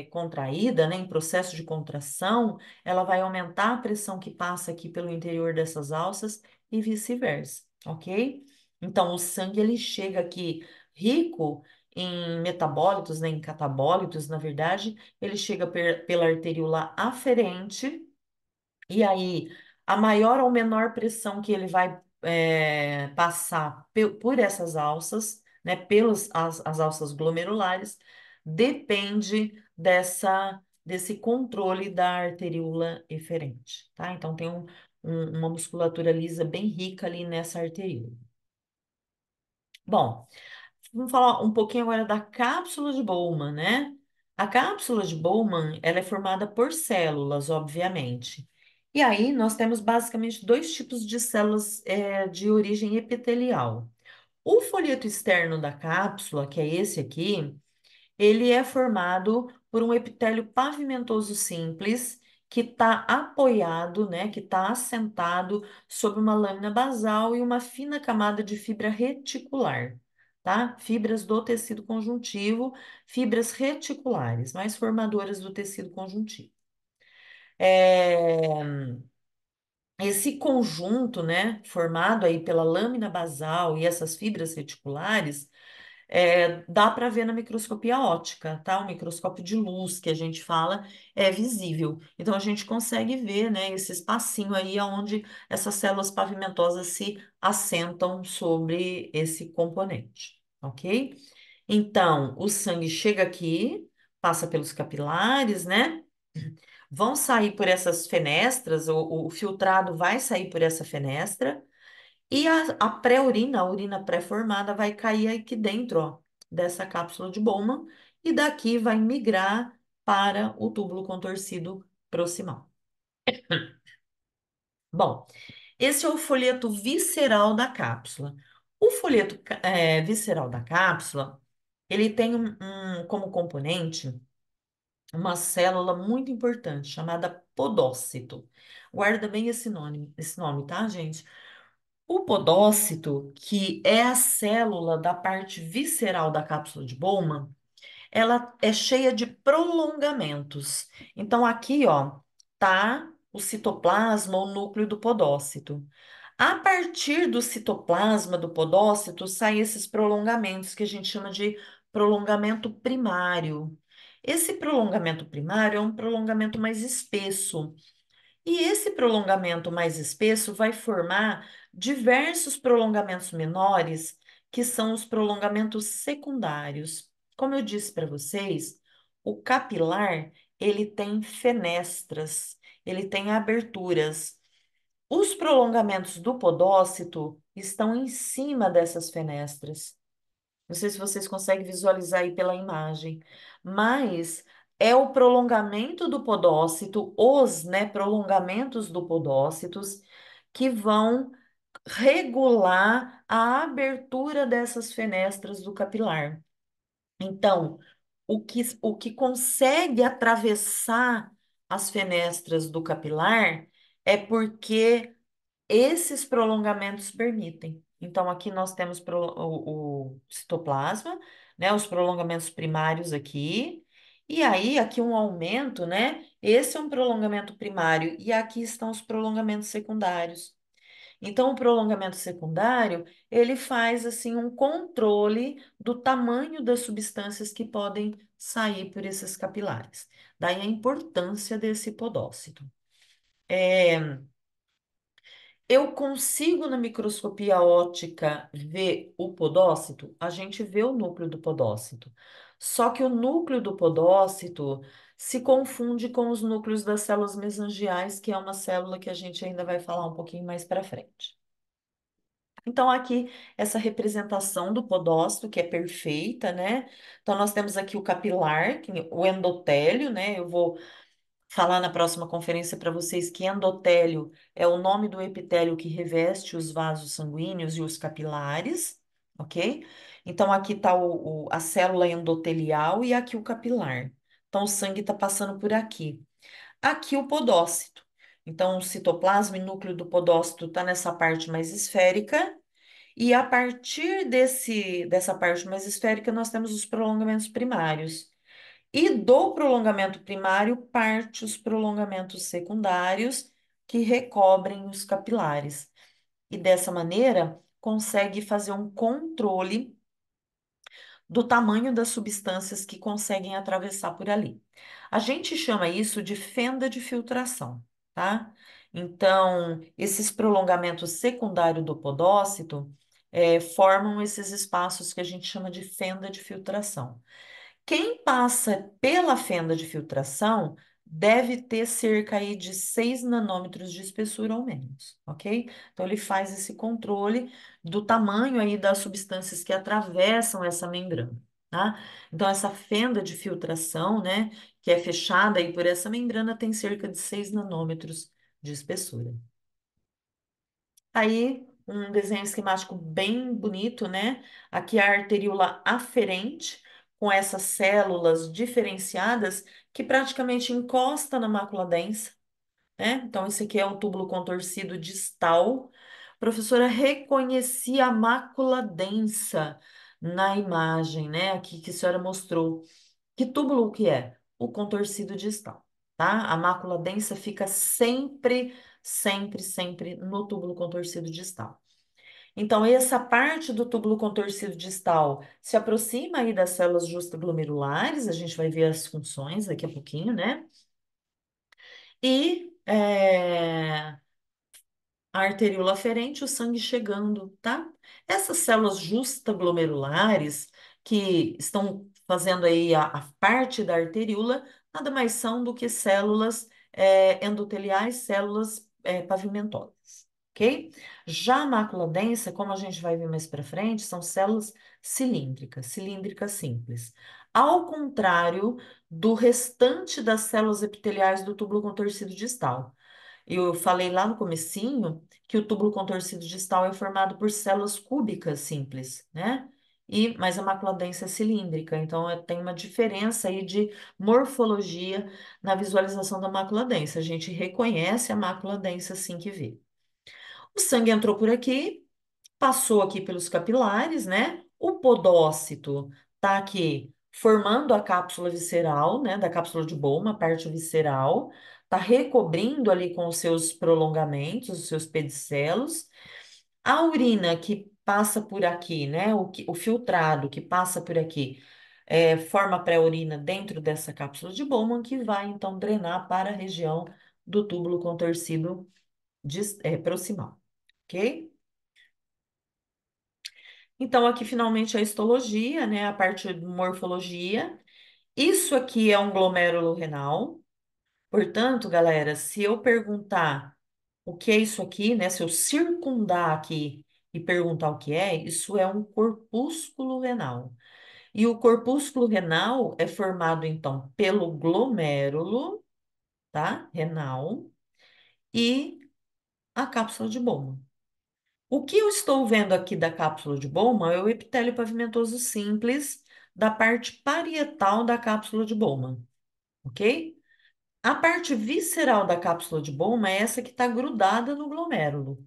contraída, né, em processo de contração, ela vai aumentar a pressão que passa aqui pelo interior dessas alças e vice-versa, ok? Então, o sangue ele chega aqui rico em metabólitos, né, em catabólitos, na verdade, ele chega pela arteríola aferente, e aí a maior ou menor pressão que ele vai passar por essas alças, né, pelas as alças glomerulares, depende desse controle da arteríola eferente, tá? Então tem uma musculatura lisa bem rica ali nessa arteríola. Bom, vamos falar um pouquinho agora da cápsula de Bowman, né? A cápsula de Bowman, ela é formada por células, obviamente. E aí nós temos basicamente dois tipos de células de origem epitelial. O folheto externo da cápsula, que é esse aqui, ele é formado por um epitélio pavimentoso simples que está apoiado, né, que está assentado sobre uma lâmina basal e uma fina camada de fibra reticular, tá? Fibras do tecido conjuntivo, fibras reticulares, mais formadoras do tecido conjuntivo. É, Esse conjunto, né, formado aí pela lâmina basal e essas fibras reticulares, dá para ver na microscopia óptica, tá? O microscópio de luz que a gente fala é visível. Então a gente consegue ver, né, esse espacinho aí onde essas células pavimentosas se assentam sobre esse componente, ok? Então, o sangue chega aqui, passa pelos capilares, né? Vão sair por essas fenestras, o filtrado vai sair por essa fenestra, e a pré-urina, a urina pré-formada, vai cair aqui dentro, ó, dessa cápsula de Bowman, e daqui vai migrar para o túbulo contorcido proximal. Bom, esse é o folheto visceral da cápsula. O folheto visceral da cápsula, ele tem como componente uma célula muito importante chamada podócito. Guarda bem esse nome, tá, gente? O podócito, que é a célula da parte visceral da cápsula de Bowman, ela é cheia de prolongamentos. Então, aqui, ó, tá o citoplasma, o núcleo do podócito. A partir do citoplasma do podócito, saem esses prolongamentos que a gente chama de prolongamento primário. Esse prolongamento primário é um prolongamento mais espesso. E esse prolongamento mais espesso vai formar diversos prolongamentos menores, que são os prolongamentos secundários. Como eu disse para vocês, o capilar, ele tem fenestras, ele tem aberturas. Os prolongamentos do podócito estão em cima dessas fenestras. Não sei se vocês conseguem visualizar aí pela imagem, mas é o prolongamento do podócito, né, prolongamentos do podócitos que vão regular a abertura dessas fenestras do capilar. Então, o que consegue atravessar as fenestras do capilar é porque esses prolongamentos permitem. Então, aqui nós temos o citoplasma, né? Os prolongamentos primários aqui. E aí, aqui um aumento, né? Esse é um prolongamento primário. E aqui estão os prolongamentos secundários. Então, o prolongamento secundário, ele faz, assim, um controle do tamanho das substâncias que podem sair por esses capilares. Daí a importância desse podócito. É, eu consigo na microscopia óptica ver o podócito? A gente vê o núcleo do podócito. Só que o núcleo do podócito se confunde com os núcleos das células mesangiais, que é uma célula que a gente ainda vai falar um pouquinho mais para frente. Então, aqui, essa representação do podócito, que é perfeita, né? Então, nós temos aqui o capilar, o endotélio, né? Eu vou falar na próxima conferência para vocês que endotélio é o nome do epitélio que reveste os vasos sanguíneos e os capilares, ok? Então, aqui está a célula endotelial e aqui o capilar. Então, o sangue está passando por aqui. Aqui o podócito. Então, o citoplasma e núcleo do podócito está nessa parte mais esférica. E a partir dessa parte mais esférica, nós temos os prolongamentos primários. E do prolongamento primário parte os prolongamentos secundários que recobrem os capilares. E dessa maneira consegue fazer um controle do tamanho das substâncias que conseguem atravessar por ali. A gente chama isso de fenda de filtração, tá? Então, esses prolongamentos secundários do podócito formam esses espaços que a gente chama de fenda de filtração. Quem passa pela fenda de filtração deve ter cerca aí de 6 nanômetros de espessura ou menos, ok? Então, ele faz esse controle do tamanho aí das substâncias que atravessam essa membrana, tá? Então, essa fenda de filtração, né, que é fechada aí por essa membrana, tem cerca de 6 nanômetros de espessura. Aí, um desenho esquemático bem bonito, né? Aqui a arteríola aferente, com essas células diferenciadas que praticamente encosta na mácula densa, né? Então, esse aqui é o túbulo contorcido distal. Professora, reconheci a mácula densa na imagem, né? Aqui que a senhora mostrou. Que túbulo que é? O contorcido distal, tá? A mácula densa fica sempre, sempre, sempre no túbulo contorcido distal. Então, essa parte do túbulo contorcido distal se aproxima aí das células justaglomerulares, a gente vai ver as funções daqui a pouquinho, né? E a arteríola aferente, o sangue chegando, tá? Essas células justaglomerulares que estão fazendo aí a parte da arteríola, nada mais são do que células endoteliais, células pavimentosas, ok? Já a mácula densa, como a gente vai ver mais para frente, são células cilíndricas, cilíndricas simples. Ao contrário do restante das células epiteliais do túbulo contorcido distal. Eu falei lá no comecinho que o túbulo contorcido distal é formado por células cúbicas simples, né? Mas a mácula densa é cilíndrica, então tem uma diferença aí de morfologia na visualização da mácula densa. A gente reconhece a mácula densa assim que vê. O sangue entrou por aqui, passou aqui pelos capilares, né? O podócito tá aqui formando a cápsula visceral, né? Da cápsula de Bowman, a parte visceral, tá recobrindo ali com os seus prolongamentos, os seus pedicelos. A urina que passa por aqui, né? O filtrado que passa por aqui, forma pré-urina dentro dessa cápsula de Bowman, que vai então drenar para a região do túbulo contorcido proximal, ok? Então, aqui finalmente a histologia, né? A parte de morfologia. Isso aqui é um glomérulo renal. Portanto, galera, se eu perguntar o que é isso aqui, né? Se eu circundar aqui e perguntar o que é, isso é um corpúsculo renal. E o corpúsculo renal é formado, então, pelo glomérulo, tá? Renal e a cápsula de Bowman. O que eu estou vendo aqui da cápsula de Bowman é o epitélio pavimentoso simples da parte parietal da cápsula de Bowman, ok? A parte visceral da cápsula de Bowman é essa que está grudada no glomérulo.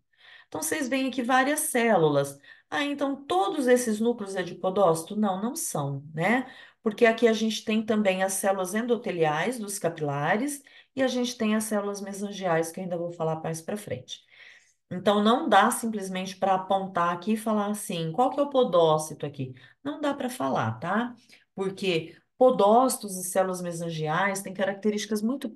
Então, vocês veem aqui várias células. Ah, então todos esses núcleos é de podócito? Não, não são, né? Porque aqui a gente tem também as células endoteliais dos capilares e a gente tem as células mesangiais, que eu ainda vou falar mais para frente. Então, não dá simplesmente para apontar aqui e falar assim, qual que é o podócito aqui? Não dá para falar, tá? Porque podócitos e células mesangiais têm características muito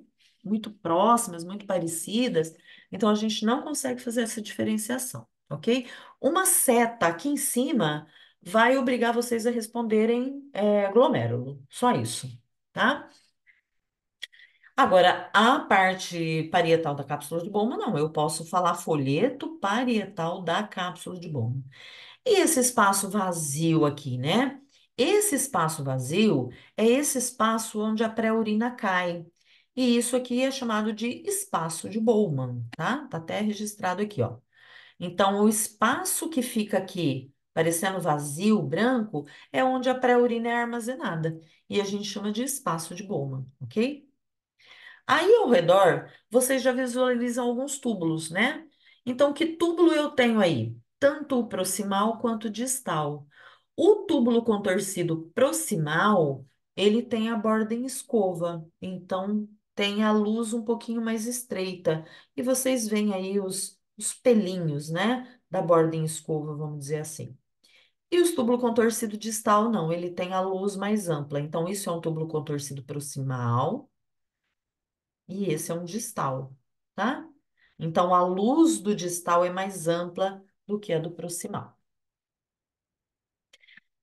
próximas, muito parecidas, então a gente não consegue fazer essa diferenciação, ok? Uma seta aqui em cima vai obrigar vocês a responderem glomérulo, só isso, tá? Agora, a parte parietal da cápsula de Bowman, não, eu posso falar folheto parietal da cápsula de Bowman. E esse espaço vazio aqui, né? Esse espaço vazio é esse espaço onde a pré-urina cai. E isso aqui é chamado de espaço de Bowman, tá? Tá até registrado aqui, ó. Então, o espaço que fica aqui, parecendo vazio, branco, é onde a pré-urina é armazenada. E a gente chama de espaço de Bowman, ok? Aí ao redor, vocês já visualizam alguns túbulos, né? Então, que túbulo eu tenho aí? Tanto o proximal quanto o distal. O túbulo contorcido proximal, ele tem a borda em escova, então tem a luz um pouquinho mais estreita. E vocês veem aí os pelinhos, né? Da borda em escova, vamos dizer assim. E o túbulo contorcido distal, não, ele tem a luz mais ampla. Então, isso é um túbulo contorcido proximal. E esse é um distal, tá? Então, a luz do distal é mais ampla do que a do proximal.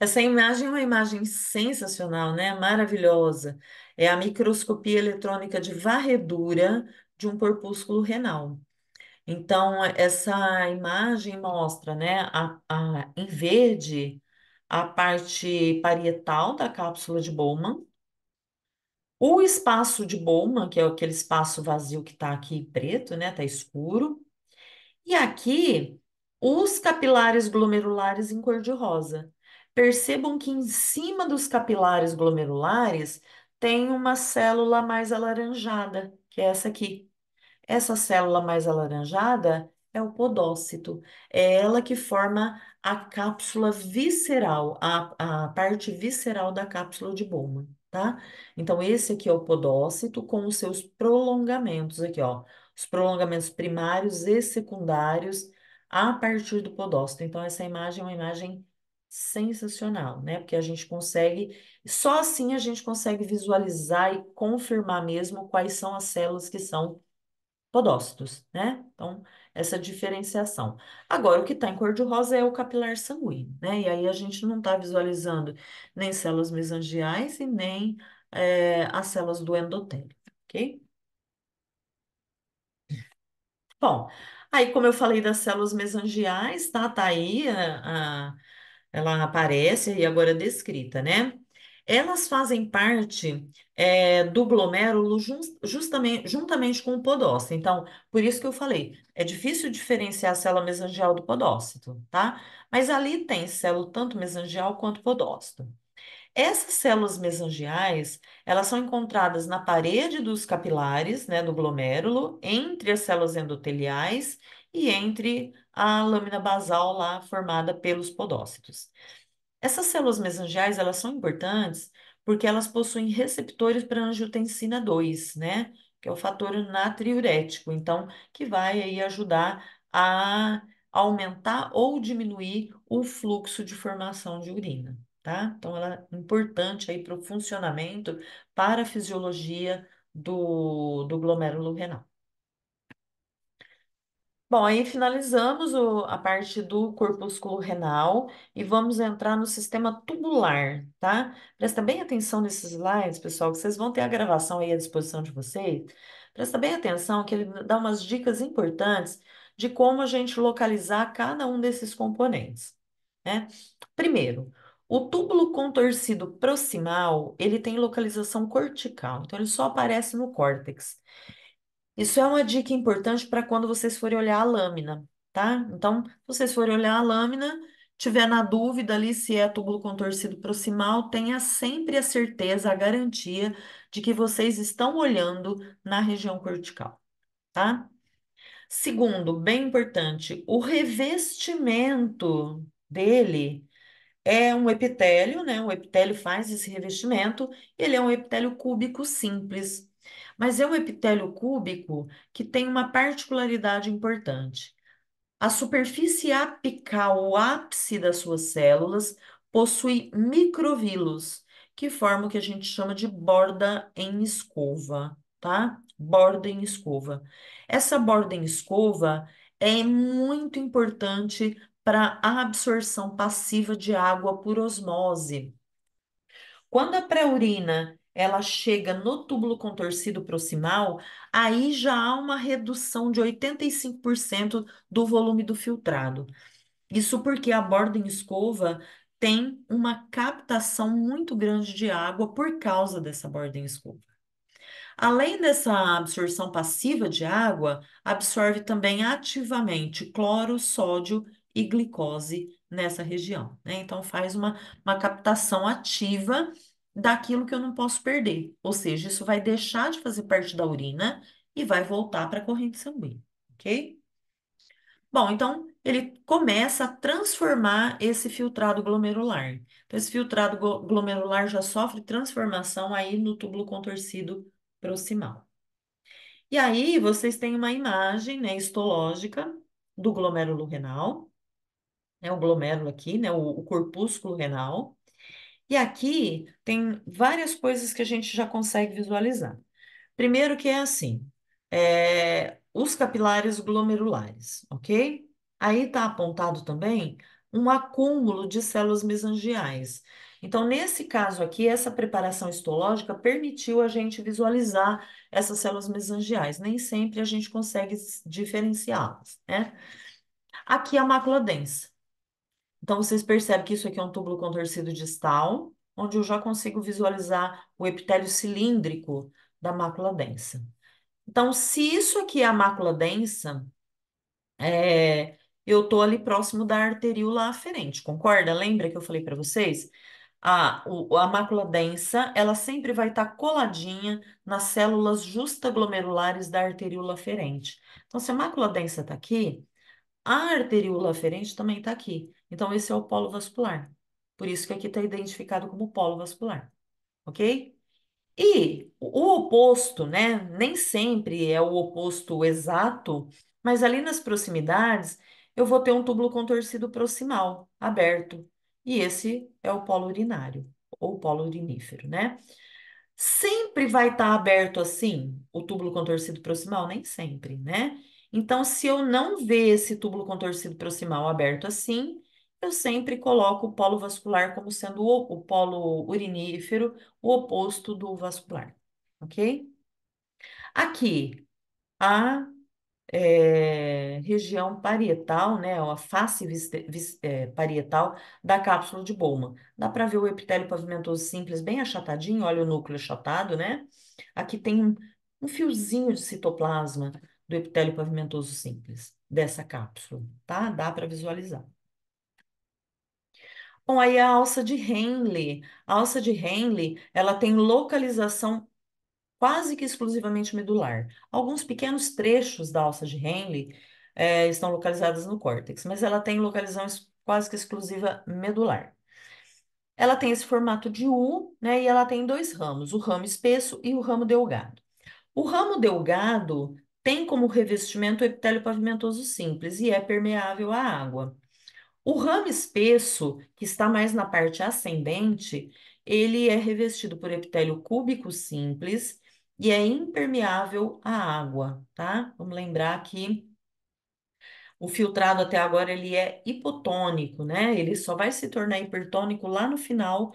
Essa imagem é uma imagem sensacional, né? Maravilhosa. É a microscopia eletrônica de varredura de um corpúsculo renal. Então, essa imagem mostra, né, em verde, a parte parietal da cápsula de Bowman. O espaço de Bowman, que é aquele espaço vazio que está aqui preto, né? Tá escuro. E aqui, os capilares glomerulares em cor de rosa. Percebam que em cima dos capilares glomerulares tem uma célula mais alaranjada, que é essa aqui. Essa célula mais alaranjada é o podócito. É ela que forma a cápsula visceral, a parte visceral da cápsula de Bowman, tá? Então, esse aqui é o podócito com os seus prolongamentos aqui, ó. Os prolongamentos primários e secundários a partir do podócito. Então, essa imagem é uma imagem sensacional, né? Porque a gente consegue, só assim a gente consegue visualizar e confirmar mesmo quais são as células que são podócitos, né? Então, essa diferenciação. Agora, o que está em cor de rosa é o capilar sanguíneo, né? E aí a gente não está visualizando nem células mesangiais e nem as células do endotélio, ok? Bom, aí como eu falei das células mesangiais, tá? Tá aí ela aparece e agora é descrita, né? Elas fazem parte do glomérulo justamente, juntamente com o podócito. Então, por isso que eu falei, é difícil diferenciar a célula mesangial do podócito, tá? Mas ali tem célula tanto mesangial quanto podócito. Essas células mesangiais, elas são encontradas na parede dos capilares, né, do glomérulo, entre as células endoteliais e entre a lâmina basal lá formada pelos podócitos. Essas células mesangiais, elas são importantes porque elas possuem receptores para angiotensina 2, né? Que é o fator natriurético, então, que vai aí ajudar a aumentar ou diminuir o fluxo de formação de urina, tá? Então, ela é importante aí para o funcionamento, para a fisiologia do glomérulo renal. Bom, aí finalizamos a parte do corpúsculo renal e vamos entrar no sistema tubular, tá? Presta bem atenção nesses slides, pessoal, que vocês vão ter a gravação aí à disposição de vocês. Presta bem atenção que ele dá umas dicas importantes de como a gente localizar cada um desses componentes, né? Primeiro, o túbulo contorcido proximal, ele tem localização cortical, então ele só aparece no córtex. Isso é uma dica importante para quando vocês forem olhar a lâmina, tá? Então, se vocês forem olhar a lâmina, tiver na dúvida ali se é túbulo contorcido proximal, tenha sempre a certeza, a garantia de que vocês estão olhando na região cortical, tá? Segundo, bem importante, o revestimento dele é um epitélio, né? O epitélio faz esse revestimento, ele é um epitélio cúbico simples, mas é um epitélio cúbico que tem uma particularidade importante. A superfície apical, o ápice das suas células, possui microvílulos, que formam o que a gente chama de borda em escova, tá? Borda em escova. Essa borda em escova é muito importante para a absorção passiva de água por osmose. Quando a pré-urina ela chega no túbulo contorcido proximal, aí já há uma redução de 85% do volume do filtrado. Isso porque a borda em escova tem uma captação muito grande de água por causa dessa borda em escova. Além dessa absorção passiva de água, absorve também ativamente cloro, sódio e glicose nessa região, né? Então faz uma captação ativa daquilo que eu não posso perder. Ou seja, isso vai deixar de fazer parte da urina e vai voltar para a corrente sanguínea, ok? Bom, então ele começa a transformar esse filtrado glomerular. Então, esse filtrado glomerular já sofre transformação aí no túbulo contorcido proximal. E aí vocês têm uma imagem, né, histológica do glomérulo renal, né, o glomérulo aqui, né, o corpúsculo renal. E aqui tem várias coisas que a gente já consegue visualizar. Primeiro que é assim, os capilares glomerulares, ok? Aí está apontado também um acúmulo de células mesangiais. Então, nesse caso aqui, essa preparação histológica permitiu a gente visualizar essas células mesangiais. Nem sempre a gente consegue diferenciá-las, né? Aqui a mácula densa. Então, vocês percebem que isso aqui é um túbulo contorcido distal, onde eu já consigo visualizar o epitélio cilíndrico da mácula densa. Então, se isso aqui é a mácula densa, eu estou ali próximo da arteríola aferente, concorda? Lembra que eu falei para vocês? A mácula densa, ela sempre vai estar coladinha nas células justaglomerulares da arteríola aferente. Então, se a mácula densa está aqui, a arteríola aferente também está aqui. Então, esse é o polo vascular. Por isso que aqui está identificado como polo vascular, ok? E o oposto, né? Nem sempre é o oposto exato, mas ali nas proximidades eu vou ter um túbulo contorcido proximal aberto. E esse é o polo urinário, ou polo urinífero, né? Sempre vai estar aberto assim, o túbulo contorcido proximal? Nem sempre, né? Então, se eu não ver esse túbulo contorcido proximal aberto assim, eu sempre coloco o polo vascular como sendo o polo urinífero, o oposto do vascular, ok? Aqui, a região parietal, né, ou a face parietal da cápsula de Bowman. Dá para ver o epitélio pavimentoso simples bem achatadinho, olha o núcleo achatado, né? Aqui tem um fiozinho de citoplasma do epitélio pavimentoso simples dessa cápsula, tá? Dá para visualizar. Bom, aí a alça de Henle. A alça de Henle, ela tem localização quase que exclusivamente medular. Alguns pequenos trechos da alça de Henle estão localizados no córtex, mas ela tem localização quase que exclusiva medular. Ela tem esse formato de U, né? E ela tem dois ramos, o ramo espesso e o ramo delgado. O ramo delgado tem como revestimento o epitélio pavimentoso simples e é permeável à água. O ramo espesso, que está mais na parte ascendente, ele é revestido por epitélio cúbico simples e é impermeável à água, tá? Vamos lembrar que o filtrado até agora ele é hipotônico, né? Ele só vai se tornar hipertônico lá no final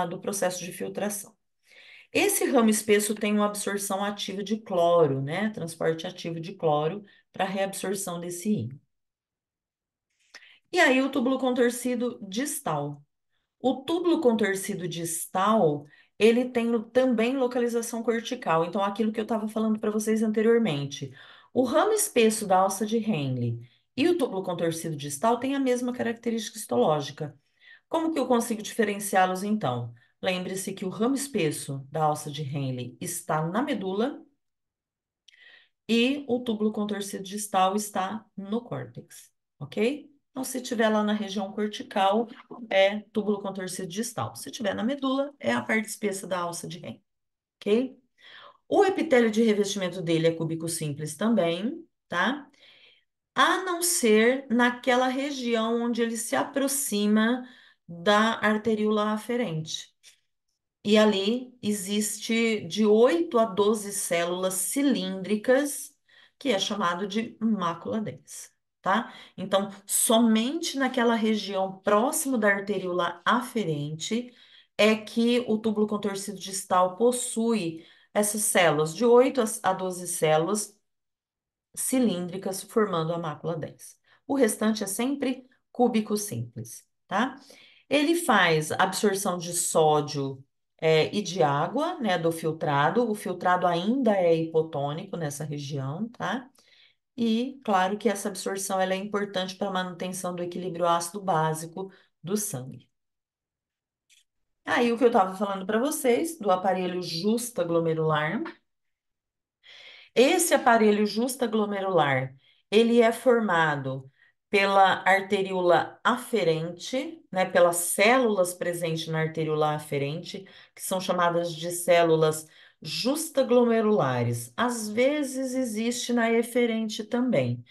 do processo de filtração. Esse ramo espesso tem uma absorção ativa de cloro, né? Transporte ativo de cloro para reabsorção desse íon. E aí o túbulo contorcido distal. O túbulo contorcido distal, ele tem também localização cortical. Então, aquilo que eu estava falando para vocês anteriormente. O ramo espesso da alça de Henle e o túbulo contorcido distal têm a mesma característica histológica. Como que eu consigo diferenciá-los, então? Lembre-se que o ramo espesso da alça de Henle está na medula e o túbulo contorcido distal está no córtex, ok? Então, se tiver lá na região cortical, é túbulo contorcido distal. Se tiver na medula, é a parte espessa da alça de Henle, ok? O epitélio de revestimento dele é cúbico simples também, tá? A não ser naquela região onde ele se aproxima da arteríola aferente. E ali existe de 8 a 12 células cilíndricas, que é chamado de mácula densa, tá? Então, somente naquela região próximo da arteríola aferente é que o túbulo contorcido distal possui essas células, de 8 a 12 células cilíndricas, formando a mácula densa. O restante é sempre cúbico simples, tá? Ele faz absorção de sódio e de água, né, do filtrado. O filtrado ainda é hipotônico nessa região, tá? E claro que essa absorção ela é importante para a manutenção do equilíbrio ácido básico do sangue. Aí o que eu estava falando para vocês do aparelho justaglomerular. Esse aparelho justaglomerular, ele é formado pela arteríola aferente, né, pelas células presentes na arteríola aferente, que são chamadas de células justaglomerulares. Às vezes existe na eferente também,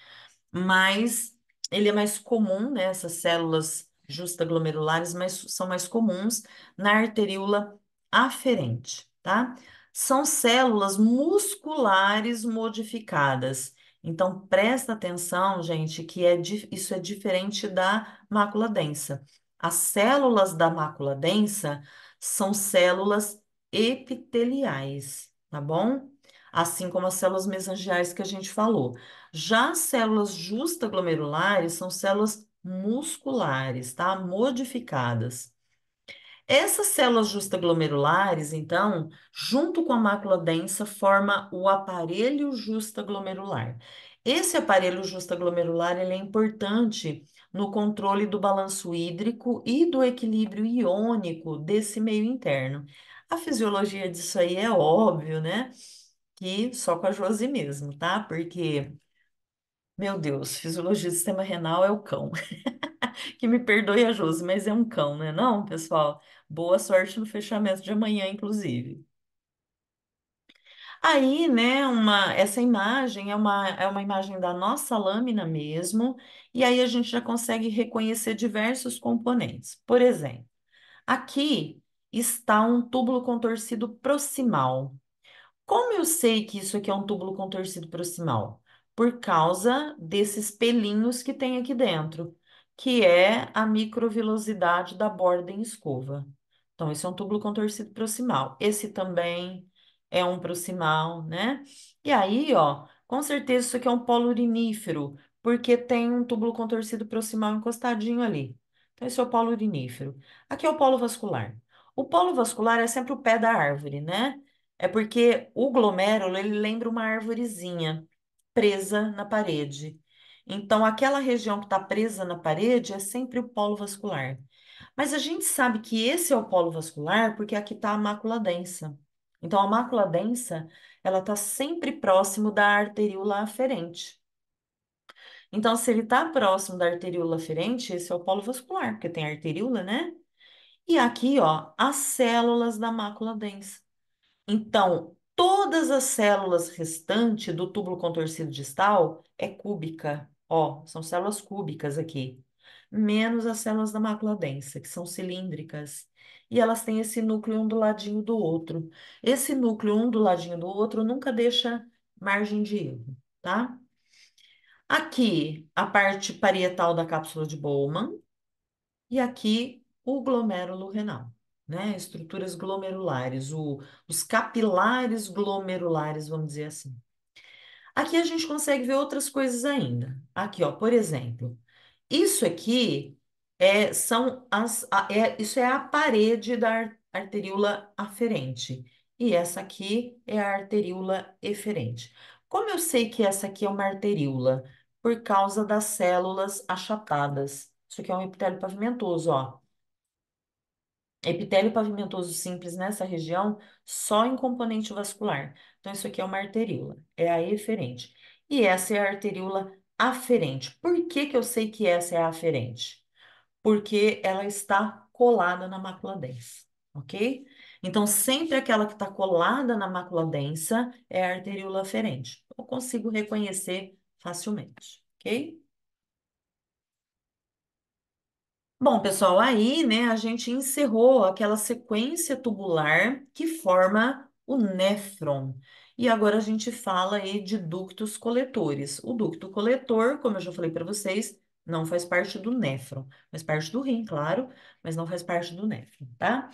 mas ele é mais comum, né? Essas células justaglomerulares são mais comuns na arteríola aferente, tá? São células musculares modificadas. Então, presta atenção, gente, que isso é diferente da mácula densa. As células da mácula densa são células epiteliais, tá bom? Assim como as células mesangiais que a gente falou. Já as células justaglomerulares são células musculares, tá? Modificadas. Essas células justaglomerulares, então, junto com a mácula densa, forma o aparelho justaglomerular. Esse aparelho justaglomerular, ele é importante no controle do balanço hídrico e do equilíbrio iônico desse meio interno. A fisiologia disso aí é óbvio, né? Que só com a Josi mesmo, tá? Porque meu Deus, fisiologia do sistema renal é o cão. Que me perdoe a Josi, mas é um cão, né? Não, pessoal. Boa sorte no fechamento de amanhã, inclusive. Aí, né, essa imagem é uma imagem da nossa lâmina mesmo, e aí a gente já consegue reconhecer diversos componentes. Por exemplo, aqui está um túbulo contorcido proximal. Como eu sei que isso aqui é um túbulo contorcido proximal? Por causa desses pelinhos que tem aqui dentro, que é a microvilosidade da borda em escova. Então, esse é um túbulo contorcido proximal. Esse também é um proximal, né? E aí, ó, com certeza isso aqui é um polo urinífero, porque tem um túbulo contorcido proximal encostadinho ali. Então, esse é o polo urinífero. Aqui é o polo vascular. O polo vascular é sempre o pé da árvore, né? É porque o glomérulo, ele lembra uma arvorezinha presa na parede. Então, aquela região que está presa na parede é sempre o polo vascular. Mas a gente sabe que esse é o polo vascular porque aqui está a mácula densa. Então, a mácula densa, ela está sempre próximo da arteríola aferente. Então, se ele está próximo da arteríola aferente, esse é o polo vascular, porque tem arteríola, né? E aqui, ó, as células da mácula densa. Então, todas as células restantes do túbulo contorcido distal é cúbica. Ó, são células cúbicas aqui. Menos as células da mácula densa, que são cilíndricas. E elas têm esse núcleo um do ladinho do outro. Esse núcleo um do ladinho do outro nunca deixa margem de erro, tá? Aqui, a parte parietal da cápsula de Bowman. E aqui o glomérulo renal, né? Estruturas glomerulares, os capilares glomerulares, vamos dizer assim. Aqui a gente consegue ver outras coisas ainda. Aqui, ó, por exemplo, isso aqui isso é a parede da arteríola aferente. E essa aqui é a arteríola eferente. Como eu sei que essa aqui é uma arteríola? Por causa das células achatadas. Isso aqui é um epitélio pavimentoso, ó. Epitélio pavimentoso simples nessa região, só em componente vascular. Então, isso aqui é uma arteríola, é a eferente. E essa é a arteríola aferente. Por que que eu sei que essa é a aferente? Porque ela está colada na mácula densa, ok? Então, sempre aquela que está colada na mácula densa é a arteríola aferente. Eu consigo reconhecer facilmente, ok? Bom, pessoal, aí, né, a gente encerrou aquela sequência tubular que forma o néfron. E agora a gente fala aí de ductos coletores. O ducto coletor, como eu já falei para vocês, não faz parte do néfron. Faz parte do rim, claro, mas não faz parte do néfron, tá?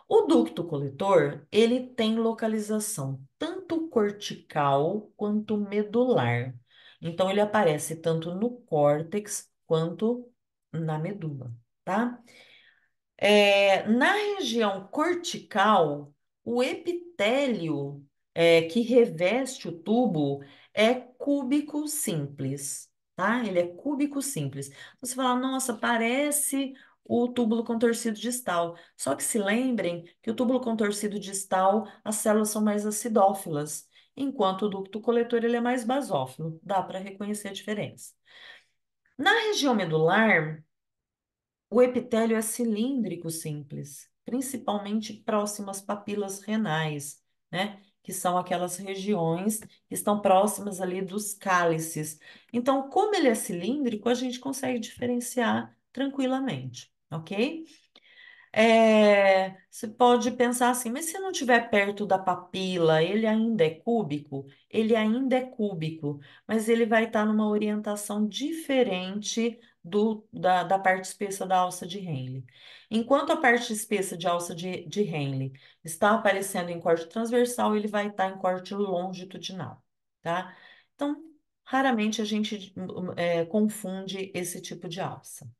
O ducto coletor, ele tem localização tanto cortical quanto medular. Então, ele aparece tanto no córtex quanto na medula, tá? Na região cortical, o epitélio que reveste o tubo é cúbico simples, tá? Ele é cúbico simples. Você fala, nossa, parece o túbulo contorcido distal. Só que se lembrem que o túbulo contorcido distal, as células são mais acidófilas, enquanto o ducto coletor ele é mais basófilo. Dá para reconhecer a diferença. Na região medular, o epitélio é cilíndrico simples, principalmente próximo às papilas renais, né? Que são aquelas regiões que estão próximas ali dos cálices. Então, como ele é cilíndrico, a gente consegue diferenciar tranquilamente, ok? Você pode pensar assim, mas se não estiver perto da papila, ele ainda é cúbico? Ele ainda é cúbico, mas ele vai estar numa orientação diferente da parte espessa da alça de Henle. Enquanto a parte espessa de alça de Henle está aparecendo em corte transversal, ele vai estar em corte longitudinal, tá? Então, raramente a gente confunde esse tipo de alça.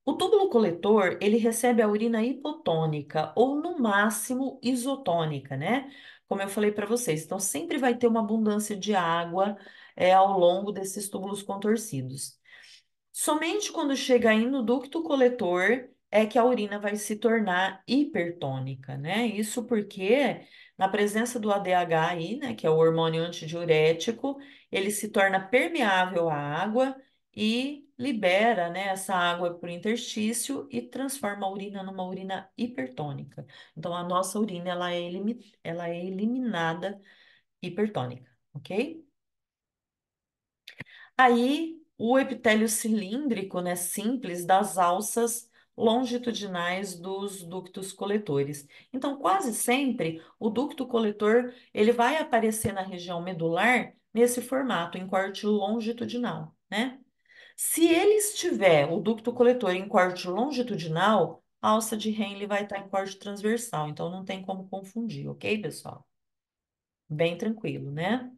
O túbulo coletor, ele recebe a urina hipotônica ou, no máximo, isotônica, né? Como eu falei para vocês. Então, sempre vai ter uma abundância de água, ao longo desses túbulos contorcidos. Somente quando chega aí no ducto coletor é que a urina vai se tornar hipertônica, né? Isso porque, na presença do ADH aí, né, que é o hormônio antidiurético, ele se torna permeável à água libera, né, essa água para o interstício e transforma a urina numa urina hipertônica. Então, a nossa urina, ela é eliminada hipertônica, ok? Aí, o epitélio cilíndrico, né, simples das alças longitudinais dos ductos coletores. Então, quase sempre, o ducto coletor, ele vai aparecer na região medular nesse formato, em corte longitudinal, né? Se ele estiver, o ducto coletor, em corte longitudinal, a alça de Henle vai estar em corte transversal, então não tem como confundir, ok, pessoal? Bem tranquilo, né?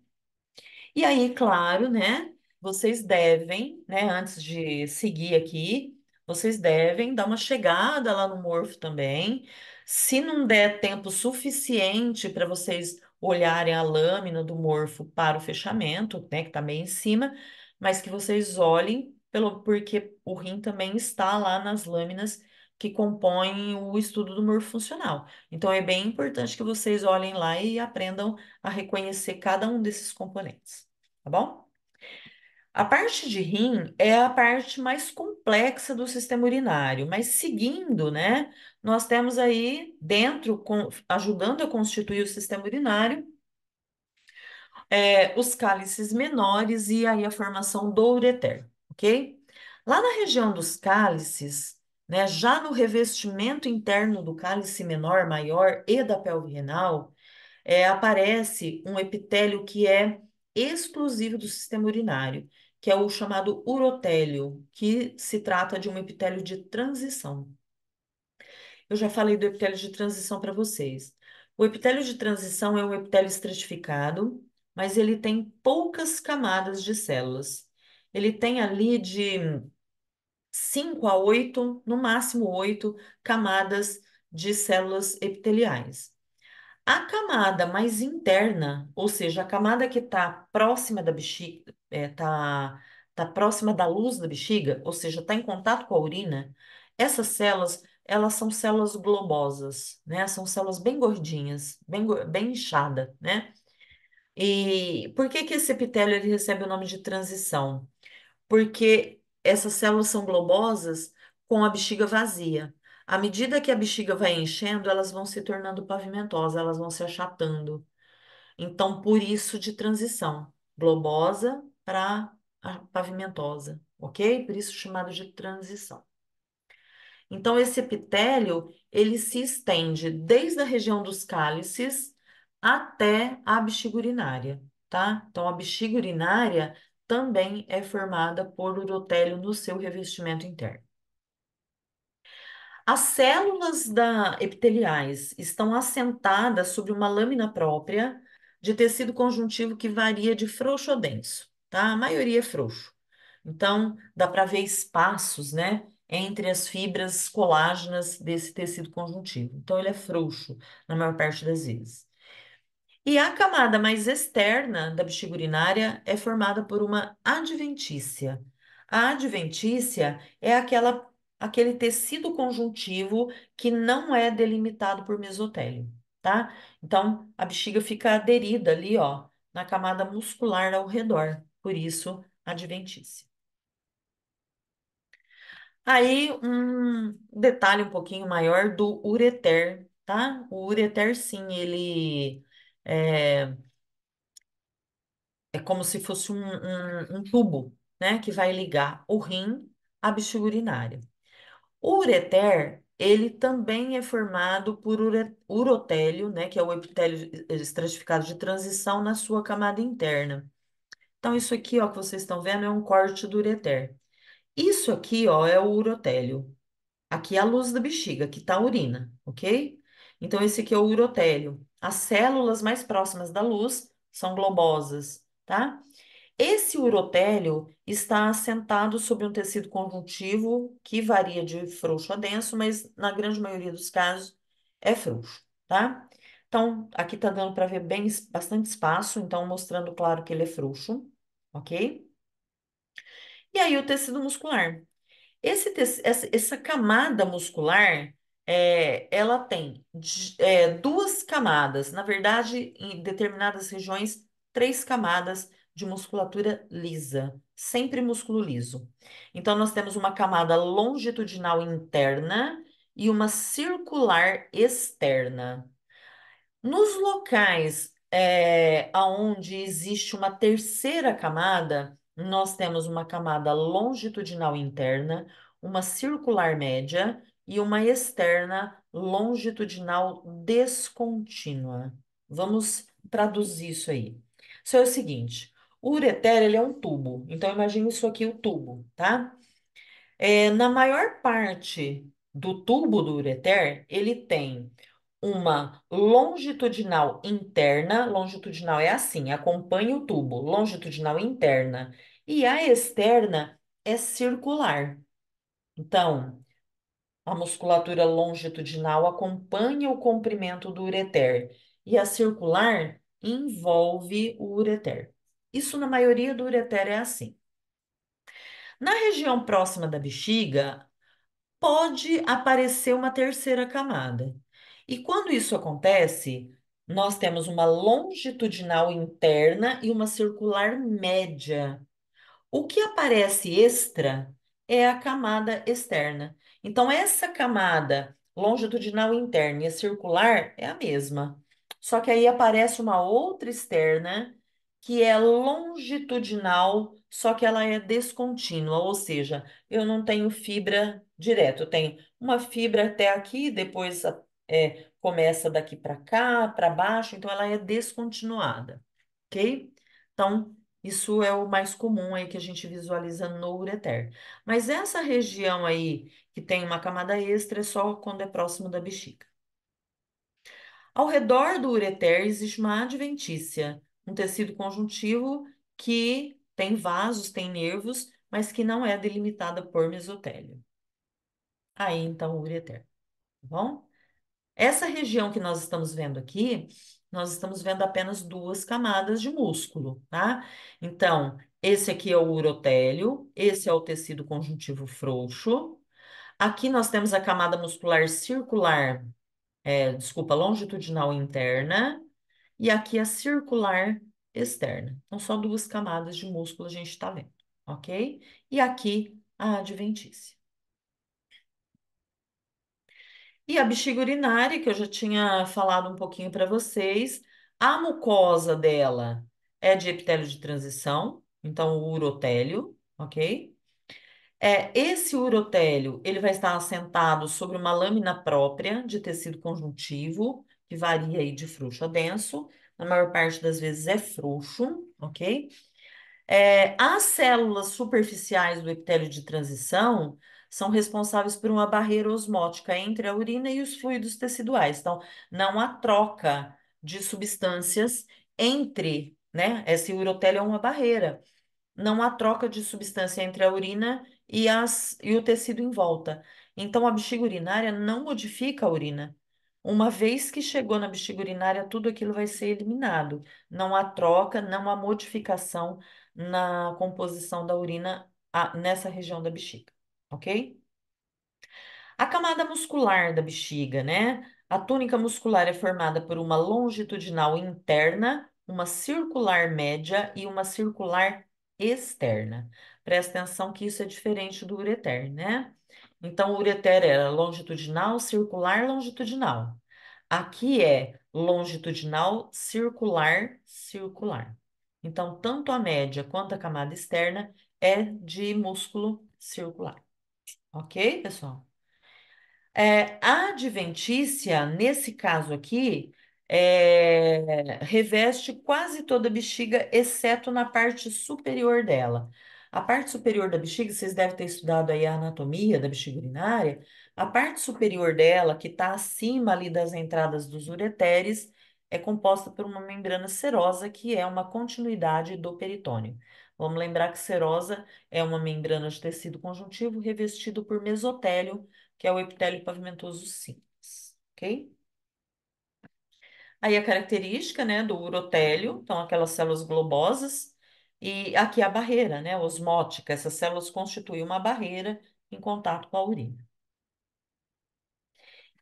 E aí, claro, né? Vocês devem, né? Antes de seguir aqui, vocês devem dar uma chegada lá no Morfo também. Se não der tempo suficiente para vocês olharem a lâmina do Morfo para o fechamento, né? Que está meio em cima, mas que vocês olhem, porque o rim também está lá nas lâminas que compõem o estudo do morfo funcional. Então, é bem importante que vocês olhem lá e aprendam a reconhecer cada um desses componentes, tá bom? A parte de rim é a parte mais complexa do sistema urinário, mas seguindo, né, nós temos aí dentro, ajudando a constituir o sistema urinário, os cálices menores e aí a formação do ureter, ok? Lá na região dos cálices, né, já no revestimento interno do cálice menor, maior e da pelve renal, aparece um epitélio que é exclusivo do sistema urinário, que é o chamado urotélio, que se trata de um epitélio de transição. Eu já falei do epitélio de transição para vocês. O epitélio de transição é um epitélio estratificado, mas ele tem poucas camadas de células. Ele tem ali de 5 a 8, no máximo 8 camadas de células epiteliais. A camada mais interna, ou seja, a camada que está próxima da bexiga, tá próxima da luz da bexiga, ou seja, está em contato com a urina, essas células, elas são células globosas, né? São células bem gordinhas, bem inchada, né? E por que que esse epitélio ele recebe o nome de transição? Porque essas células são globosas com a bexiga vazia. À medida que a bexiga vai enchendo, elas vão se tornando pavimentosas, elas vão se achatando. Então, por isso de transição, globosa para pavimentosa, ok? Por isso chamado de transição. Então, esse epitélio, ele se estende desde a região dos cálices até a bexiga urinária, tá? Então, a bexiga urinária também é formada por urotélio no seu revestimento interno. As células epiteliais estão assentadas sobre uma lâmina própria de tecido conjuntivo que varia de frouxo a denso, tá? A maioria é frouxo. Então, dá para ver espaços, né, entre as fibras colágenas desse tecido conjuntivo. Então, ele é frouxo na maior parte das vezes. E a camada mais externa da bexiga urinária é formada por uma adventícia. A adventícia é aquele tecido conjuntivo que não é delimitado por mesotélio, tá? Então, a bexiga fica aderida ali, ó, na camada muscular ao redor. Por isso, adventícia. Aí, um detalhe um pouquinho maior do ureter, tá? O ureter, sim, ele é, é como se fosse um tubo, né, que vai ligar o rim à bexiga urinária. O ureter, ele também é formado por urotélio, né, que é o epitélio estratificado de transição na sua camada interna. Então, isso aqui, ó, que vocês estão vendo, é um corte do ureter. Isso aqui, ó, é o urotélio. Aqui é a luz da bexiga, aqui está a urina, ok? Então, esse aqui é o urotélio. As células mais próximas da luz são globosas, tá? Esse urotélio está assentado sobre um tecido conjuntivo que varia de frouxo a denso, mas na grande maioria dos casos é frouxo, tá? Então, aqui tá dando para ver bem, bastante espaço, então mostrando claro que ele é frouxo, ok? E aí o tecido muscular. Essa camada muscular, ela tem duas camadas, na verdade, em determinadas regiões, três camadas de musculatura lisa, sempre músculo liso. Então, nós temos uma camada longitudinal interna e uma circular externa. Nos locais aonde existe uma terceira camada, nós temos uma camada longitudinal interna, uma circular média e uma externa longitudinal descontínua. Vamos traduzir isso aí. Isso é o seguinte: o ureter, ele é um tubo. Então, imagine isso aqui, o tubo, tá? Na maior parte do tubo do ureter, ele tem uma longitudinal interna, longitudinal é assim, acompanha o tubo, longitudinal interna, e a externa é circular. Então, a musculatura longitudinal acompanha o comprimento do ureter, e a circular envolve o ureter. Isso na maioria do ureter é assim. Na região próxima da bexiga, pode aparecer uma terceira camada. E quando isso acontece, nós temos uma longitudinal interna e uma circular média. O que aparece extra é a camada externa. Então, essa camada longitudinal interna e a circular é a mesma. Só que aí aparece uma outra externa que é longitudinal, só que ela é descontínua, ou seja, eu não tenho fibra direto, eu tenho uma fibra até aqui, depois começa daqui para cá, para baixo, então ela é descontinuada, ok? Então, isso é o mais comum aí que a gente visualiza no ureter. Mas essa região aí que tem uma camada extra é só quando é próximo da bexiga. Ao redor do ureter existe uma adventícia, um tecido conjuntivo que tem vasos, tem nervos, mas que não é delimitada por mesotélio. Aí então o ureter, tá bom? Essa região que nós estamos vendo aqui, nós estamos vendo apenas duas camadas de músculo, tá? Então, esse aqui é o urotélio, esse é o tecido conjuntivo frouxo. Aqui nós temos a camada muscular circular, desculpa, longitudinal interna, e aqui a circular externa. Então, só duas camadas de músculo a gente está vendo, ok? E aqui a adventícia. E a bexiga urinária, que eu já tinha falado um pouquinho para vocês, a mucosa dela é de epitélio de transição, então o urotélio, ok? Esse urotélio, ele vai estar assentado sobre uma lâmina própria de tecido conjuntivo, que varia aí de frouxo a denso, na maior parte das vezes é frouxo, ok? As células superficiais do epitélio de transição são responsáveis por uma barreira osmótica entre a urina e os fluidos teciduais. Então, não há troca de substâncias entre, né? Esse urotélio é uma barreira. Não há troca de substância entre a urina e o tecido em volta. Então, a bexiga urinária não modifica a urina. Uma vez que chegou na bexiga urinária, tudo aquilo vai ser eliminado. Não há troca, não há modificação na composição da urina nessa região da bexiga, ok? A camada muscular da bexiga, né? A túnica muscular é formada por uma longitudinal interna, uma circular média e uma circular externa. Presta atenção que isso é diferente do ureter, né? Então, o ureter era longitudinal, circular, longitudinal. Aqui é longitudinal, circular, circular. Então, tanto a média quanto a camada externa é de músculo circular. Ok, pessoal? A adventícia, nesse caso aqui, reveste quase toda a bexiga, exceto na parte superior dela. A parte superior da bexiga, vocês devem ter estudado aí a anatomia da bexiga urinária. A parte superior dela, que está acima ali das entradas dos ureteres, é composta por uma membrana serosa, que é uma continuidade do peritônio. Vamos lembrar que serosa é uma membrana de tecido conjuntivo revestido por mesotélio, que é o epitélio pavimentoso simples, ok? Aí a característica, né, do urotélio, então aquelas células globosas, e aqui a barreira, né, osmótica, essas células constituem uma barreira em contato com a urina.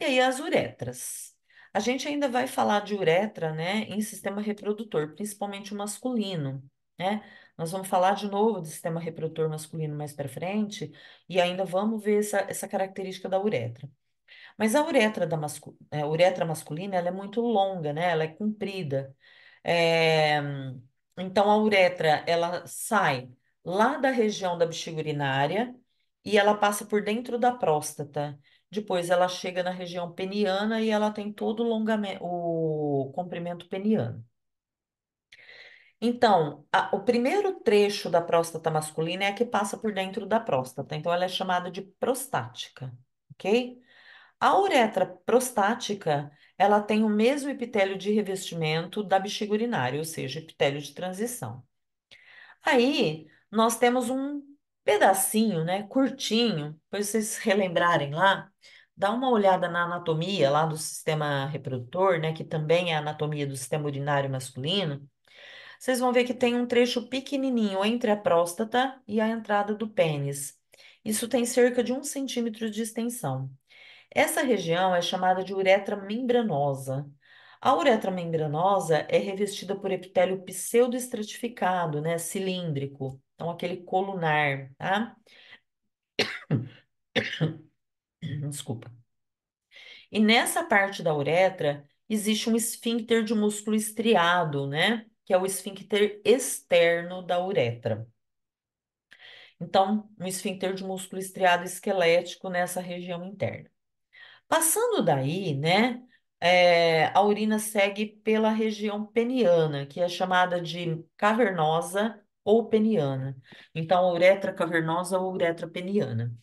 E aí as uretras. A gente ainda vai falar de uretra, né, em sistema reprodutor, principalmente o masculino. né? Nós vamos falar de novo do sistema reprodutor masculino mais para frente e ainda vamos ver essa característica da uretra. Mas a uretra masculina, ela é muito longa, né? Ela é comprida. É, Então, a uretra, ela sai lá da região da bexiga urinária e ela passa por dentro da próstata. Depois, ela chega na região peniana e ela tem todo o comprimento peniano. Então, o primeiro trecho da próstata masculina é a que passa por dentro da próstata. Então, ela é chamada de prostática, ok? A uretra prostática, ela tem o mesmo epitélio de revestimento da bexiga urinária, ou seja, epitélio de transição. Aí, nós temos um pedacinho, né, curtinho, para vocês relembrarem lá, dá uma olhada na anatomia lá do sistema reprodutor, né, que também é a anatomia do sistema urinário masculino. Vocês vão ver que tem um trecho pequenininho entre a próstata e a entrada do pênis. Isso tem cerca de 1 centímetro de extensão. Essa região é chamada de uretra membranosa. A uretra membranosa é revestida por epitélio pseudoestratificado, né, cilíndrico, então aquele colunar, tá? Desculpa. E nessa parte da uretra existe um esfíncter de músculo estriado, né, que é o esfíncter externo da uretra. Então, um esfíncter de músculo estriado esquelético nessa região interna. Passando daí, né, a urina segue pela região peniana, que é chamada de cavernosa ou peniana. Então, a uretra cavernosa ou uretra peniana.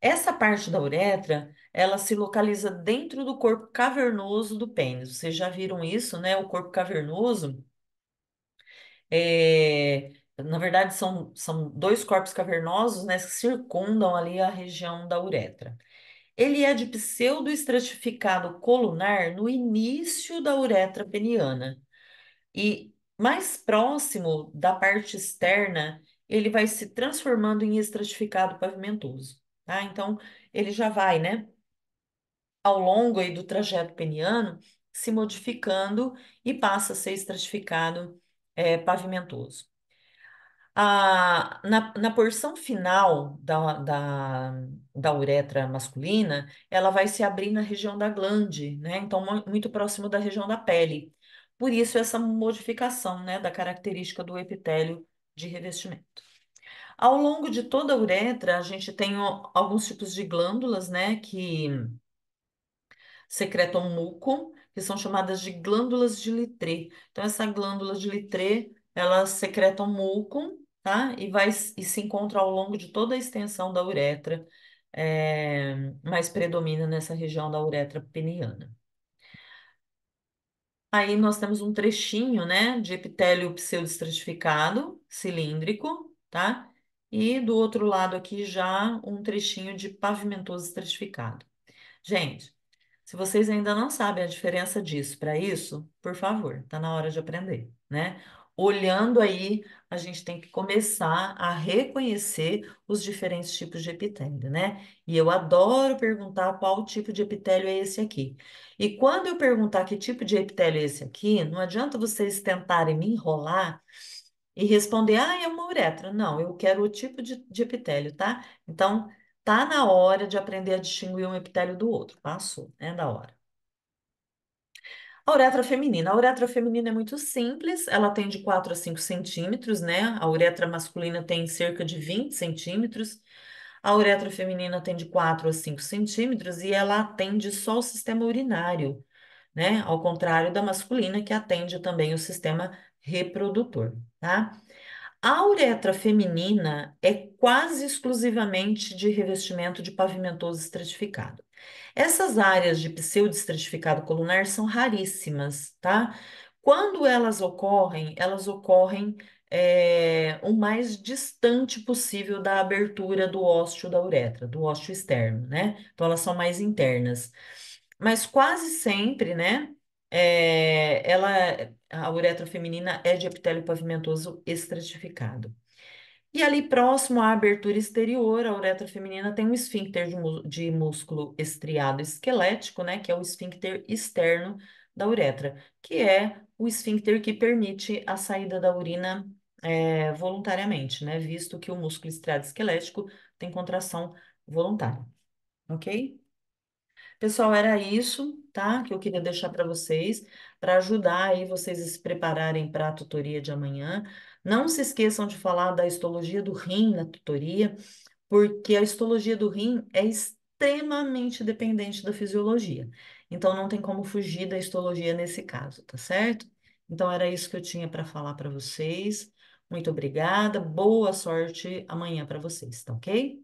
Essa parte da uretra, ela se localiza dentro do corpo cavernoso do pênis. Vocês já viram isso, né? O corpo cavernoso, na verdade, são dois corpos cavernosos, né, que circundam ali a região da uretra. Ele é de pseudoestratificado colunar no início da uretra peniana. E mais próximo da parte externa, ele vai se transformando em estratificado pavimentoso. Tá? Então, ele já vai, né, ao longo aí do trajeto peniano, se modificando e passa a ser estratificado, pavimentoso. Na porção final da uretra masculina, ela vai se abrir na região da glande, né? Então, muito próximo da região da pele. Por isso, essa modificação, né, da característica do epitélio de revestimento. Ao longo de toda a uretra, a gente tem alguns tipos de glândulas, né, que secretam muco, que são chamadas de glândulas de Littré. Então, essa glândula de Littré, elas secretam muco, tá? E se encontra ao longo de toda a extensão da uretra, mas predomina nessa região da uretra peniana. Aí nós temos um trechinho, né, de epitélio pseudoestratificado, cilíndrico, tá? E do outro lado aqui já um trechinho de pavimentoso estratificado. Gente, se vocês ainda não sabem a diferença disso para isso, por favor, tá na hora de aprender, né? Olhando aí, a gente tem que começar a reconhecer os diferentes tipos de epitélio, né? E eu adoro perguntar qual tipo de epitélio é esse aqui. E quando eu perguntar que tipo de epitélio é esse aqui, não adianta vocês tentarem me enrolar e responder, ah, é uma uretra. Não, eu quero o tipo de epitélio, tá? Então, tá na hora de aprender a distinguir um epitélio do outro. Passou, é da hora. A uretra feminina. A uretra feminina é muito simples, ela tem de 4 a 5 centímetros, né? A uretra masculina tem cerca de 20 centímetros. A uretra feminina tem de 4 a 5 centímetros e ela atende só o sistema urinário, né? Ao contrário da masculina, que atende também o sistema reprodutor, tá? A uretra feminina é quase exclusivamente de revestimento de pavimentoso estratificado. Essas áreas de pseudoestratificado colunar são raríssimas, tá? Quando elas ocorrem o mais distante possível da abertura do ósseo da uretra, do ósseo externo, né? Então elas são mais internas. Mas quase sempre, né? A uretra feminina é de epitélio pavimentoso estratificado. E ali próximo à abertura exterior, a uretra feminina tem um esfíncter de músculo estriado esquelético, né, que é o esfíncter externo da uretra, que é o esfíncter que permite a saída da urina voluntariamente, né? Visto que o músculo estriado esquelético tem contração voluntária, ok? Pessoal, era isso, tá? Que eu queria deixar para vocês, para ajudar aí vocês a se prepararem para a tutoria de amanhã. Não se esqueçam de falar da histologia do rim na tutoria, porque a histologia do rim é extremamente dependente da fisiologia. Então, não tem como fugir da histologia nesse caso, tá certo? Então, era isso que eu tinha para falar para vocês. Muito obrigada, boa sorte amanhã para vocês, tá ok?